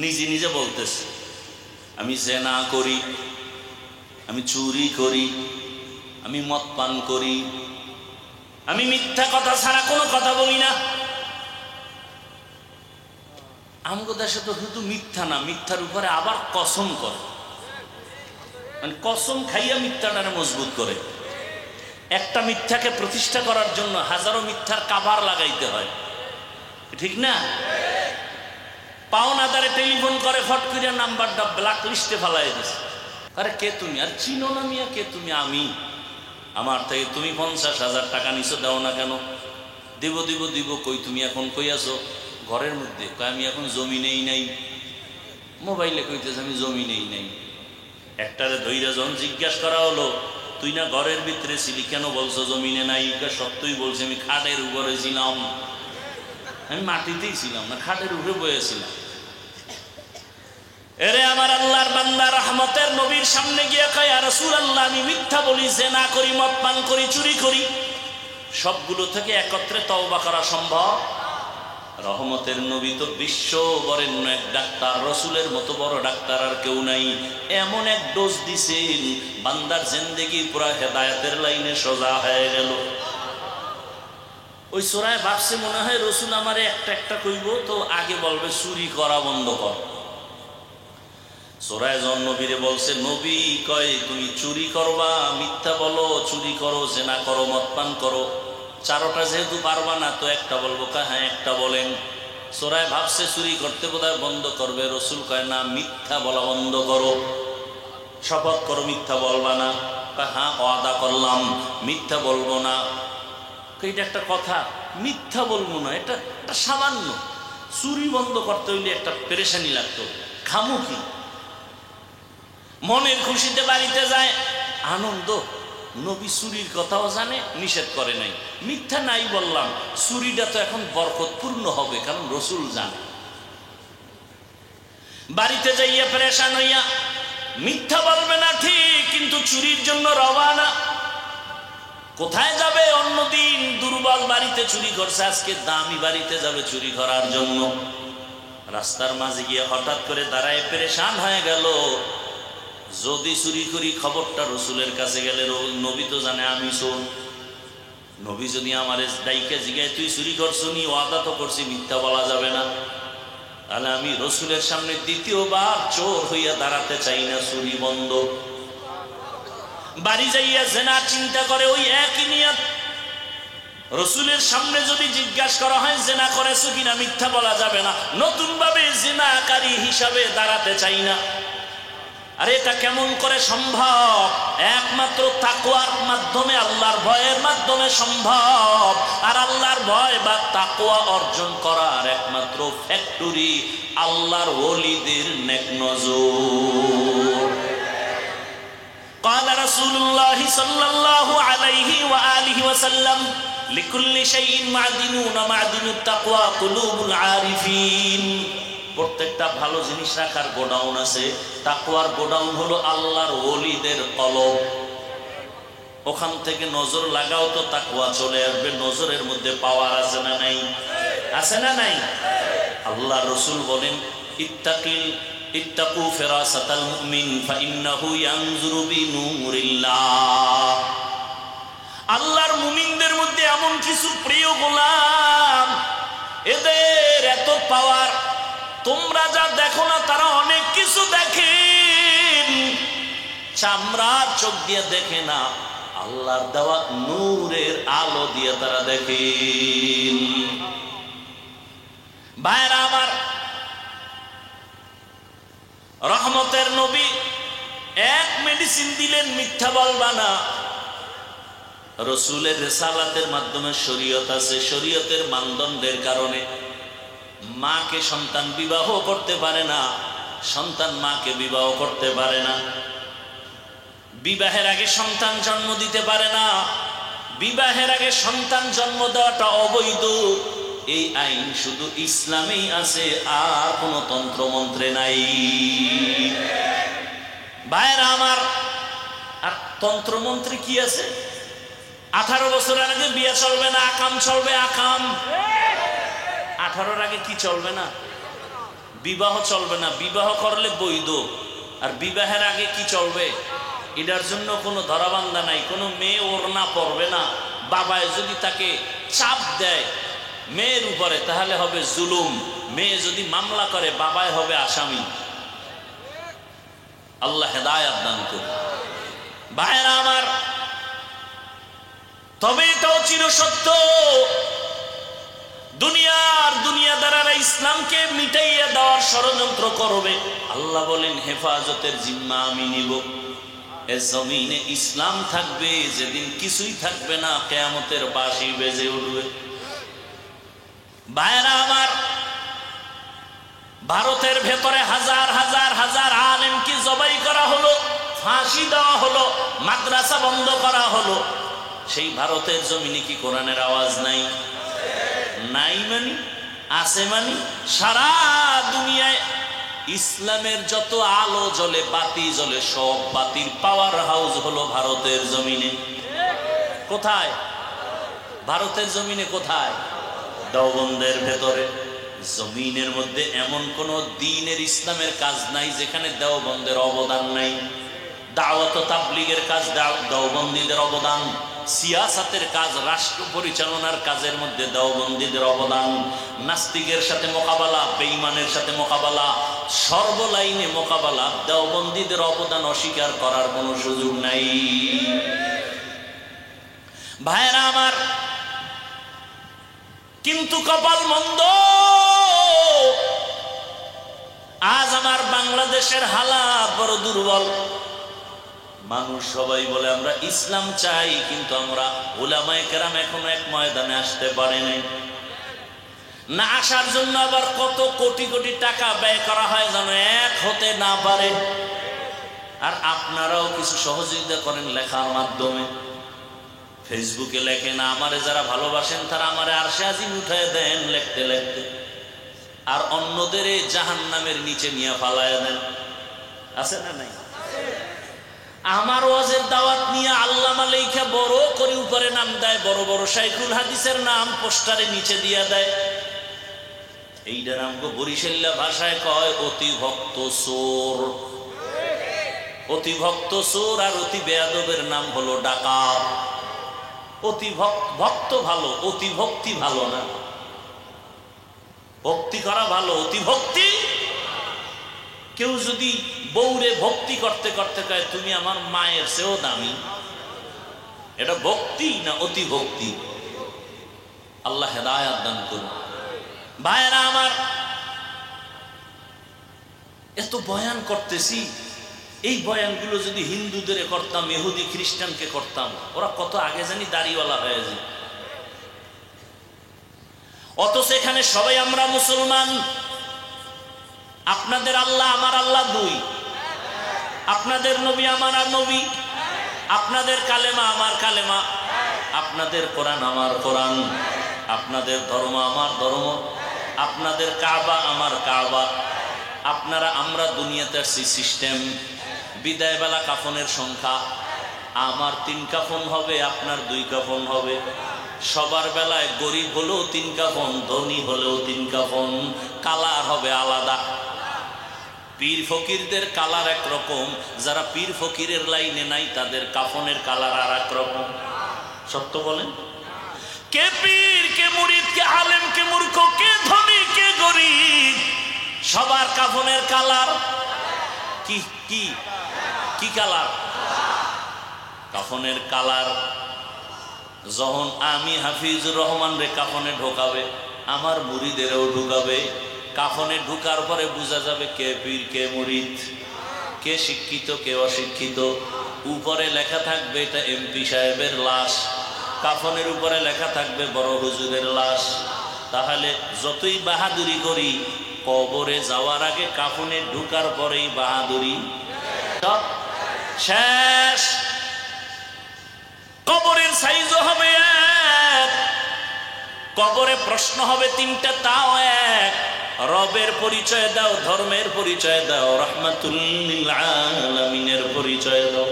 নিজে নিজে বলতেছে, আমি জিনা করি, আমি চুরি করি, আমি মদ পান করি, আমি মিথ্যা কথা ছাড়া কোনো কথা বলি না। আমগো দেশে তো শুধু মিথ্যা না, মিথ্যার উপরে আবার কসম করে, মানে কসম খাইয়া মিথ্যাটারে মজবুত করে। একটা মিথ্যাকে প্রতিষ্ঠা করার জন্য হাজারো মিথ্যার কাভার লাগাইতে হয়, ঠিক না? পাওনাদারে টেলিফোন করে, ফট করে নাম্বারটা ব্ল্যাক লিস্টে ফেলাই দিছে। আরে কে তুমি? আর চিনো না মিয়া, কে তুমি? আমি। আমার থেকে তুমি 50,000 টাকা নিছো, দাও না কেন? দিব দিব দিব। কই তুমি এখন? কই আছো? ঘরের মধ্যে। কই আমি এখন জমিনেই নাই। মোবাইলে কইতেছে আমি জমিনেই নাই। একটারে ধৈর্য যখন জিজ্ঞাসা করা হলো, তুই না ঘরের ভিতরে ছিলি, কেন বলছো জমিনে নাই? সত্যই বলছি, আমি খাটের উপরে ছিলাম। আমি মাটিতেই ছিলাম না, খাটের উপরে বয়েছিলাম। এরে আমার আল্লাহর বান্দা, রহমতের নবীর সামনে গিয়ে কয়, ইয়া রাসূলুল্লাহ, আমি মিথ্যা বলি, জিনা করি, মদ পান করি, চুরি করি, সবগুলো থেকে একত্রে তওবা করা সম্ভব? রহমতের নবী তো বিশ্ব বরেণ্য এক ডাক্তার, রসুলের মতো বড় ডাক্তার আর কেউ নাই। এমন এক ডোজ দিছেন, বান্দার জিন্দেগি পুরা হেদায়েতের লাইনে সোজা হয়ে গেল। ওই সূরায় ভাবছে মনে হয় রসুল আমারে একটা একটা কইব, তো আগে বলবে চুরি করা বন্ধ কর। সূরায় যখন নবীরে বলছে, নবী কয় তুমি চুরি করবা, মিথ্যা বলো, চুরি করো, জিনা করো, মদ পান করো, চারোটা যেহেতু পারবা না, তো একটা বলবো। হ্যাঁ একটা বলেন। সূরায় ভাবছে চুরি করতে বোধহয় বন্ধ করবে, রসুল কয় না, মিথ্যা বলা বন্ধ করো, শপথ করো মিথ্যা বলবা না। হ্যাঁ ওয়াদা করলাম মিথ্যা বলবো না। এটা একটা কথা, মিথ্যা বলবো না, এটা সামান্য। চুরি বন্ধ করতে হইলে একটা পেরেশানি লাগতো, খামু কি? মনের খুশিতে বাড়িতে যায়, আনন্দ। নবী চুরির কথাও জানে, নিষেধ করে নাই। মিথ্যা নাই বললাম, চুরিটা তো এখন বরকতপূর্ণ হবে, কারণ রসুল জানে। বাড়িতে যাইয়া পেরেশান হইয়া মিথ্যা বলবে না ঠিক, কিন্তু চুরির জন্য রওয়ানা। কোথায় যাবে? অন্যদিন দুর্বল বাড়িতে চুরি করছে, আজকে দামি বাড়িতে যাবে চুরি করার জন্য। রাস্তার মাঝে গিয়ে হঠাৎ করে দাঁড়ায় পেরেশান হয়ে গেল, যদি চুরি করি খবরটা রসুলের কাছে গেলে, নবী তো জানে আমি চোর। নবী যদি আমার দায়িকা জিগায় তুই চুরি করছো নি, ওয়াদা তো করছি মিথ্যা বলা যাবে না, তাহলে আমি রসুলের সামনে দ্বিতীয়বার চোর হইয়া দাঁড়াতে চাই না, চুরি বন্ধ। বাড়ি যাইয়া জেনা চিন্তা করে, ওই একই নিয়ত। রসুলের সামনে যদি জিজ্ঞাসা করা হয় জেনা করেছো কিনা, মিথ্যা বলা যাবে না, নতুন ভাবে জেনাকারী হিসাবে দাঁড়াতে চাই না। আরে এটা কেমন করে সম্ভব? একমাত্র তাকওয়ার মাধ্যমে, আল্লাহর ভয়ের মাধ্যমে সম্ভব। আর আল্লাহর ভয় বা তাকওয়া অর্জন করার একমাত্র ফ্যাক্টরি আল্লাহর ওলিদের নেক নজর। قال رسول الله صلى الله عليه وآله وسلم لكل شيء معدن ومعدن التقوى قلوب العارفين। প্রত্যেকটা ভালো জিনিস রাখার গোডাউন আছে, তাকওয়ার গোডাউন হলো আল্লাহর ওলিদের কলব। ওখান থেকে নজর লাগাও তো তাকওয়া চলে আসবে। নজরের মধ্যে পাওয়ার আছে না নাই? আছে না নাই? আল্লাহ রসুল বলেন ইত্তাকু ফিরাসাতাল মুমিন ফাইন্নাহু ইয়ানজুরু বিনূরিল্লাহ। আল্লাহর মুমিনদের মধ্যে এমন কিছু প্রিয় গোলাম, এদের এত পাওয়ার, তোমরা যা দেখো না তারা অনেক কিছু দেখেন। চামড়ার চোখ দিয়ে দেখে না, আল্লাহর দেওয়া নূরের আলো দিয়ে তারা দেখেন। ভাইরা আমার, রহমতের নবী এক মেডিসিন দিলেন, মিথ্যা বলবা না। রসুলের রিসালাতের মাধ্যমে শরীয়ত আছে, শরীয়তের মানদণ্ডের কারণে মাকে সন্তান বিবাহ করতে পারে না, সন্তান মাকে বিবাহ করতে পারে না, বিবাহের আগে সন্তান জন্ম দিতে পারে না, বিবাহের আগে সন্তান জন্ম দেওয়াটা অবৈধ। এই আইন শুধু ইসলামেই আছে, আর কোন তন্ত্রমন্ত্রে নাই। ভাইরা আমার, আর তন্ত্রমন্ত্রে কি আছে? 18 বছরের আগে বিয়ে চলবে না, আকাম চলবে। আকাম 18-র আগে কি চলবে না? বিবাহ চলবে না। বিবাহ করলে বৈধ, আর বিবাহের আগে কি চলবে? এটার জন্য কোনো ধরাবান্ধা নাই। কোনো মেয়ে ওড়না পরবে না। বাবায় যদি তাকে চাপ দেয় মেয়ের উপরে, তাহলে হবে জুলুম। মেয়ে যদি মামলা করে, বাবায় হবে আসামি। আল্লাহ হেদায়েত দান করুন। ভাইরা আমার, তবে এটাও চিরসত্য, দুনিয়াদারেরা ইসলামকে মিটাইয়া দেওয়ার ষড়যন্ত্র করবে। আল্লাহ বলেন, হেফাজতের জিম্মা আমি নিব। এ জমিনে ইসলাম থাকবে, যেদিন কিছুই থাকবে না, কিয়ামতের বাঁশি বেজে উঠবে। ভাইরা আমার, ভারতের ভেতরে হাজার হাজার হাজার আলেমকে জবাই করা হলো, ফাঁসি দেওয়া হলো, মাদ্রাসা বন্ধ করা হলো। সেই ভারতের জমিনে কি কোরআনের আওয়াজ নাই? নাই মানি আছে মানি? সারা দুনিয়ায় ইসলামের যত আলো জ্বলে, বাতি জ্বলে, সব বাতির পাওয়ার হাউস হলো ভারতের জমিনে। কোথায়? ভারতের জমিনে। কোথায়? দেওবন্দের ভেতরে। জমিনের মধ্যে এমন কোন দ্বীনের ইসলামের কাজ নাই যেখানে দেওবন্দের অবদান নাই। দাওয়াত ও তাবলীগের কাজ দেওবন্দীদের অবদান, সিয়াসাতের কাজ, রাষ্ট্র পরিচালনার কাজের মধ্যে দেওবন্দীদের অবদান, নাস্তিকের সাথে মোকাবেলা, বেঈমানের সাথে মোকাবেলা, সর্বলাইনে মোকাবেলা, দেওবন্দীদের অবদান অস্বীকার করার কোনো সুযোগ নাই। ভাইরা আমার, কিন্তু কপাল মন্দ, আজ আমার বাংলাদেশের হালাত বড় দুর্বল। মানুষ সবাই বলে আমরা ইসলাম চাই, কিন্তু আমরা উলামায়ে কেরাম এখনো এক ময়দানে আসতে পারে নাই। না আসার জন্য আবার কত কোটি কোটি টাকা ব্যয় করা হয় যেন এক হতে না পারে। আর আপনারাও কিছু সহযোগিতা করেন লেখার মাধ্যমে। ফেসবুকে লেখেন, আমারে যারা ভালোবাসেন তারা আমারে আরশে আজিম উঠায় দেন লিখতে লিখতে, আর অন্যদের জাহান্নামের নিচে নিয়ে ফালায় দেন। আছে না নাই? আমার ওয়াজের দাওয়াত নিয়ে আল্লামা লেখা বড় করে উপরে নাম দেয়, বড় বড় শাইখুল হাদিসের নাম পোস্টারে নিচে দিয়ে দেয়। এইটার আমগো বরিশাল্লা ভাষায় কয় অতি ভক্ত চোর। অতি ভক্ত চোর আর অতি বেয়াদবের নাম হলো ডাকাত। অতি ভক্ত ভালো, অতি ভক্তি ভালো না। ভক্তি করা ভালো, অতি ভক্তি। কেউ যদি বউরে ভক্তি করতে করতে কয় তুমি আমার মায়ের চেয়েও দামি, এটা ভক্তি না অতি ভক্তি? আল্লাহ হেদায়েত দান করুন। ভাইরা আমার, এত বয়ান করতেছি, এই বয়ানগুলো যদি হিন্দুদের করতাম, ইহুদি খ্রিস্টানকে করতাম, ওরা কত আগে জানি দাড়িওয়ালা হয়ে যায়। অথচ এখানে সবাই আমরা মুসলমান। আপনাদের আল্লাহ আমার আল্লাহ দুই, আপনাদের নবী আমার নবী, আপনাদের কালেমা আমার কালেমা, আপনাদের কোরআন আমার কোরআন, আপনাদের ধর্ম আমার ধর্ম, আপনাদের কাবা আমার কাবা। আপনারা আমরা দুনিয়াতে আসছি সিস্টেম, বিদায় বেলা কাফনের সংখ্যা, আমার 3 কাফন হবে, আপনার 2 কাফন হবে। সবার বেলায় গরিব হলেও 3 কাফন, ধনী হলেও 3 কাফন, কালার হবে আলাদা। পীর ফকিরদের কালার একরকম, যারা পীর ফকিরের লাইনে নাই তাদের কাফনের কালার আর এক রকম। সত্য বলেন? কে পীর, কে মুরিদ, কে আলেম, কে মূর্খ, কে ধনী, কে গরিব, সবার কাফনের কালার কি কি কি কালার? কাফনের কালার। যখন আমি হাফিজুর রহমান রে কাফনে ঢোকাবে, আমার মুরিদেরও ঢুকাবে। কাফনে ঢুকার পরে বোঝা যাবে কে পীর, কে মুরিদ, কে শিক্ষিত, কে অশিক্ষিত। উপরে লেখা থাকবে এটা এমপি সাহেবের লাশ, কাফনের উপরে লেখা থাকবে বড় হুজুরের লাশ। তাহলে যতই বাহাদুরি করি, কবরে যাওয়ার আগে কাফনে ঢুকার পরেই বাহাদুরি সব শেষ। কবরের সাইজও হবে এক, কবরে প্রশ্ন হবে 3টা, তাও এক। রবের পরিচয় দাও, ধর্মের পরিচয় দাও, রাহমাতুল লিল আলামিনের পরিচয় দাও।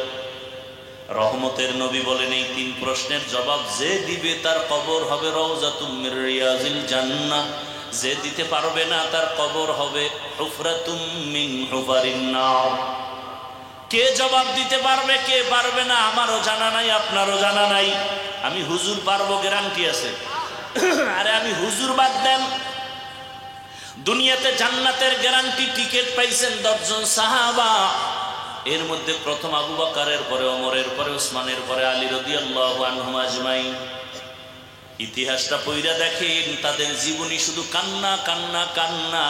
রহমতের নবী বলেন এই 3 প্রশ্নের জবাব যে দিবে তার কবর হবে রওজাতুম মির রিয়াজিল জান্নাহ, যে দিতে পারবে না তার কবর হবে হুফরাতুম মিন হুফারিন নার। কে জবাব দিতে পারবে, কে পারবে না আমারও জানা নাই, আপনারও জানা নাই। আমি হুজুর পারবো, গ্যারান্টি আছে। আরে আমি হুজুর বাদ দেন, দুনিয়াতে জান্নাতের গ্যারান্টি টিকিট পাইছেন 10 জন সাহাবা। এর মধ্যে প্রথম আবু বকরের, পরে ওমরের, পরে ওসমানের, পরে আলী রাদিয়াল্লাহু আনহুম আজমাইন। ইতিহাসটা পড়া দেখেন, তাদের জীবনী শুধু কান্না কান্না কান্না।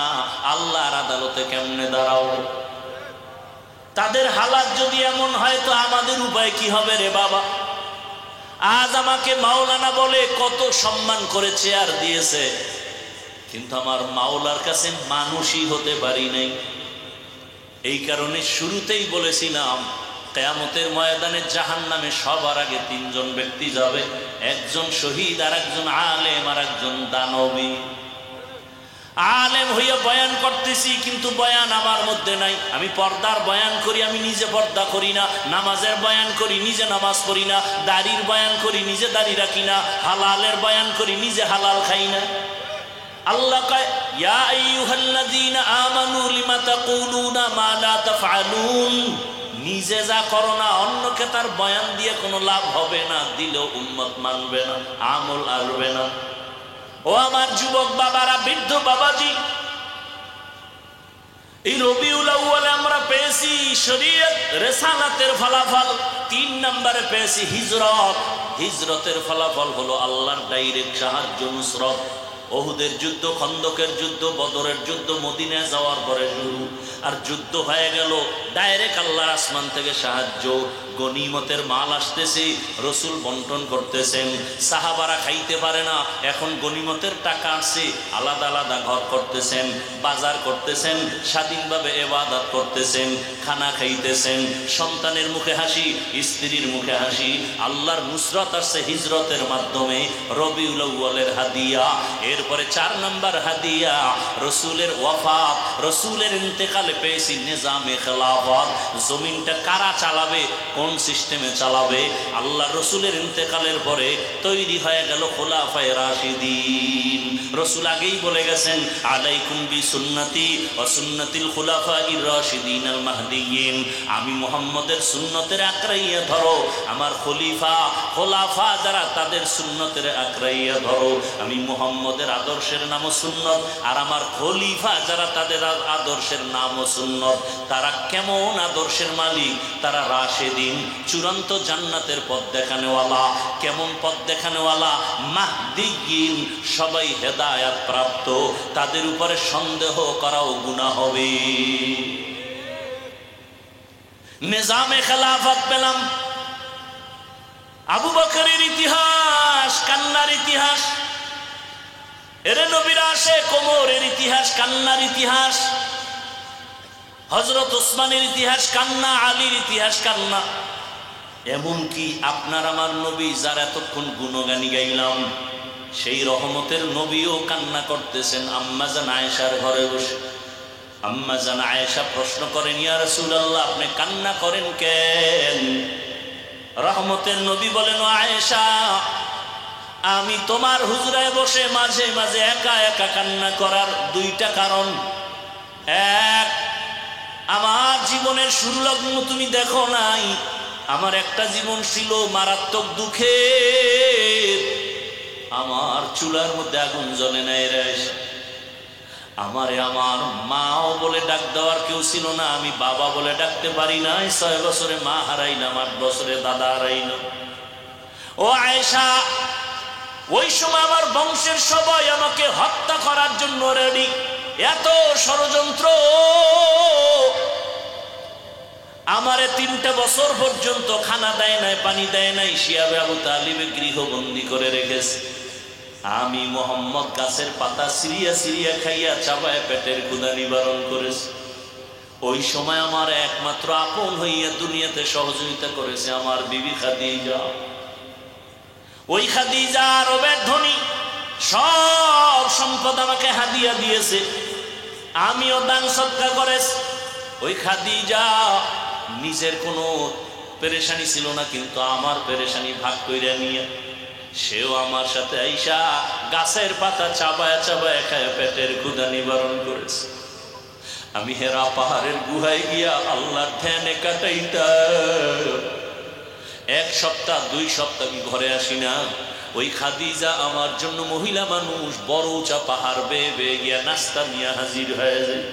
আল্লাহর আদালতে কেমনে দাঁড়াও? তাদের হালাত যদি এমন হয় তো আমাদের উপায় কি হবে রে বাবা? আজ আমাকে মাওলানা বলে কত সম্মান করেছে আর দিয়েছে, কিন্তু আমার মাওলার কাছে মানুষই হতে পারি নাই। এই কারণে শুরুতেই বলেছিলাম, কিয়ামতের ময়দানে জাহান্নামে সবার আগে 3 জন ব্যক্তি যাবে, একজন শহীদ, আর একজন আলেম, আর একজন দানবী। আলেম হইয়া বয়ান করতেছি, কিন্তু বয়ান আমার মধ্যে নাই। আমি পর্দার বয়ান করি, আমি নিজে পর্দা করি না। নামাজের বয়ান করি, নিজে নামাজ পড়ি না। দাড়ির বয়ান করি, নিজে দাড়ি রাখি না। হালালের বয়ান করি, নিজে হালাল খাই না। আল্লাহ কয়, ইয়া আইয়ুহাল্লাযীনা আমানু লিমা তাকুলুনা মা লা তাফআলুন। নিজে যা করো না, অন্যকে তার বয়ান দিয়ে কোনো লাভ হবে না, দিলেও উম্মত মানবে না, আমল আসবে না। ও আমার যুবক বাবারা, বৃদ্ধ বাবাজি, এই রবিউল আউয়ালে আমরা পেয়েছি শরীয়ত রিসালাতের ফলাফল। 3 নম্বরে পেয়েছি হিজরত। হিজরতের ফলাফল হলো আল্লাহর ডাইরেক্ট সাহায্য, নুসরত। ওহুদের যুদ্ধ, খন্দকের যুদ্ধ, বদরের যুদ্ধ মদিনায় যাওয়ার পরে শুরু। আর যুদ্ধ হয়ে গেল, ডাইরেক্ট আল্লাহর আসমান থেকে সাহায্য। গনিমতের মাল আসতেছে, রসুল বন্টন করতেছেন। সাহাবারা খাইতে পারে না, এখন গনিমতের টাকা আসছে, আলাদা আলাদা ঘর করতেছেন, বাজার করতেছেন, স্বাধীনভাবে ইবাদত করতেছেন, খানা খাইতেছেন। সন্তানের মুখে হাসি, স্ত্রীর মুখে হাসি। আল্লাহর নুসরত আসছে হিজরতের মাধ্যমে, রবিউল আউয়ালের হাদিয়া। এরপরে 4 নম্বর হাদিয়া রসুলের ওয়াফাত। রসুলের ইন্তেকালে পেয়েছি নিজামে খেলাফত। জমিনটা কারা চালাবে, কোন সিস্টেমে চালাবে? আল্লাহ রসুলের ইন্তেকালের পরে তৈরি হয়ে গেল খুলাফায়ে রাশিদিন। রসুল আগেই বলে গেছেন, আলাইকুম বিসুন্নতি ওয়া সুন্নাতিল খুলাফাইর রাশিদিন আল মাহদিয়িন। আমি মুহাম্মদের সুন্নতের আঁকড়াইয়া ধরো, আমার খোলাফা যারা তাদের সুন্নতের আঁকড়াইয়া ধরো। আমি মুহাম্মদের আদর্শের নামও সুন্নত, আর আমার খলিফা যারা তাদের আদর্শের নামও সুন্নত। তারা কেমন আদর্শের মালিক? তারা রাশেদিন, চূড়ান্ত জান্নাতের পথ দেখানেওয়ালা। কেমন পথ দেখানেওয়ালা? মাহদিয়িন, সবাই হেদায়াত প্রাপ্ত। তাদের উপরে সন্দেহ করাও গুনাহ হবে। নিজামে খেলাফত পেলাম। আবু বকরের ইতিহাস কান্নার ইতিহাস, এরে নবীর আশিক ওমরের ইতিহাস কান্নার ইতিহাস, হযরত ওসমানের ইতিহাস কান্না, আলীর ইতিহাস কান্না। এমনকি আপনার আমার নবী যার এতক্ষণ গুণগানি গাইলাম, সেই রহমতের নবীও কান্না করতেছেন আম্মা জান আয়েশার ঘরে বসে। আম্মা জান আয়েশা প্রশ্ন করেন, ইয়া রাসূলুল্লাহ, আপনি কান্না করেন কেন? রহমতের নবী বলেন, ও আয়েশা, আমি তোমার হুজরায় বসে মাঝে মাঝে একা একা কান্না করার দুইটা কারণ। এক, আমার জীবনের শুরু লগ্ন তুমি দেখো নাই, আমার একটা জীবন ছিল মারাত্মক দুঃখের। আমার চুলার মধ্যে আগুন জ্বলে নাই রে, আমারে আমার মাও বলে ডাক দেওয়ার কেউ ছিল না, আমি বাবা বলে ডাকতে পারি নাই। 6 বছরে মা হারাইলাম, 8 বছরে দাদা হারাইলাম। ও আয়েশা, ওই সময় আমার বংশের সবাই আমাকে হত্যা করার জন্য রেডি, এত ষড়যন্ত্র। আমারে 3টা বছর পর্যন্ত খানা দেয় নাই, পানি দেয় নাই, শিয়াবে আবু তালিবে গৃহবন্দী করে রেখেছে। আমি মোহাম্মদ গাছের পাতা সিরিয়া সিরিয়া খাইয়া চাবায় পেটের ক্ষুধা নিবারণ করেছি। ওই সময় আমার একমাত্র আপন হইয়া দুনিয়াতে সহযোগিতা করেছে আমার বিবি খাদিজা। ওই খাদিজা রবের ধনী, সব সম্পদ আমাকে হাদিয়া দিয়েছে, আমিও দান সদকা করেছি। ওই খাদিজা নিজের কোনো পেরেশানি ছিল না, কিন্তু আমার পেরেশানি ভাগ কইরা নিয়ে সেও আমার সাথে আইসা গাছের পাতা চাবায় চাবায় খায় পেটের ক্ষুধা নিবারণ করেছে। আমি হেরা পাহাড়ের গুহায় গিয়া আল্লাহর ধ্যানে কাটাইতাম। 1 সপ্তাহ 2 সপ্তাহ আমি ঘরে আসি না। ওই খাদিজা আমার জন্য, মহিলা মানুষ, বড় উঁচা পাহাড় বেয়ে বেয়ে গিয়া নাস্তা নিয়ে হাজির হয়ে যায়।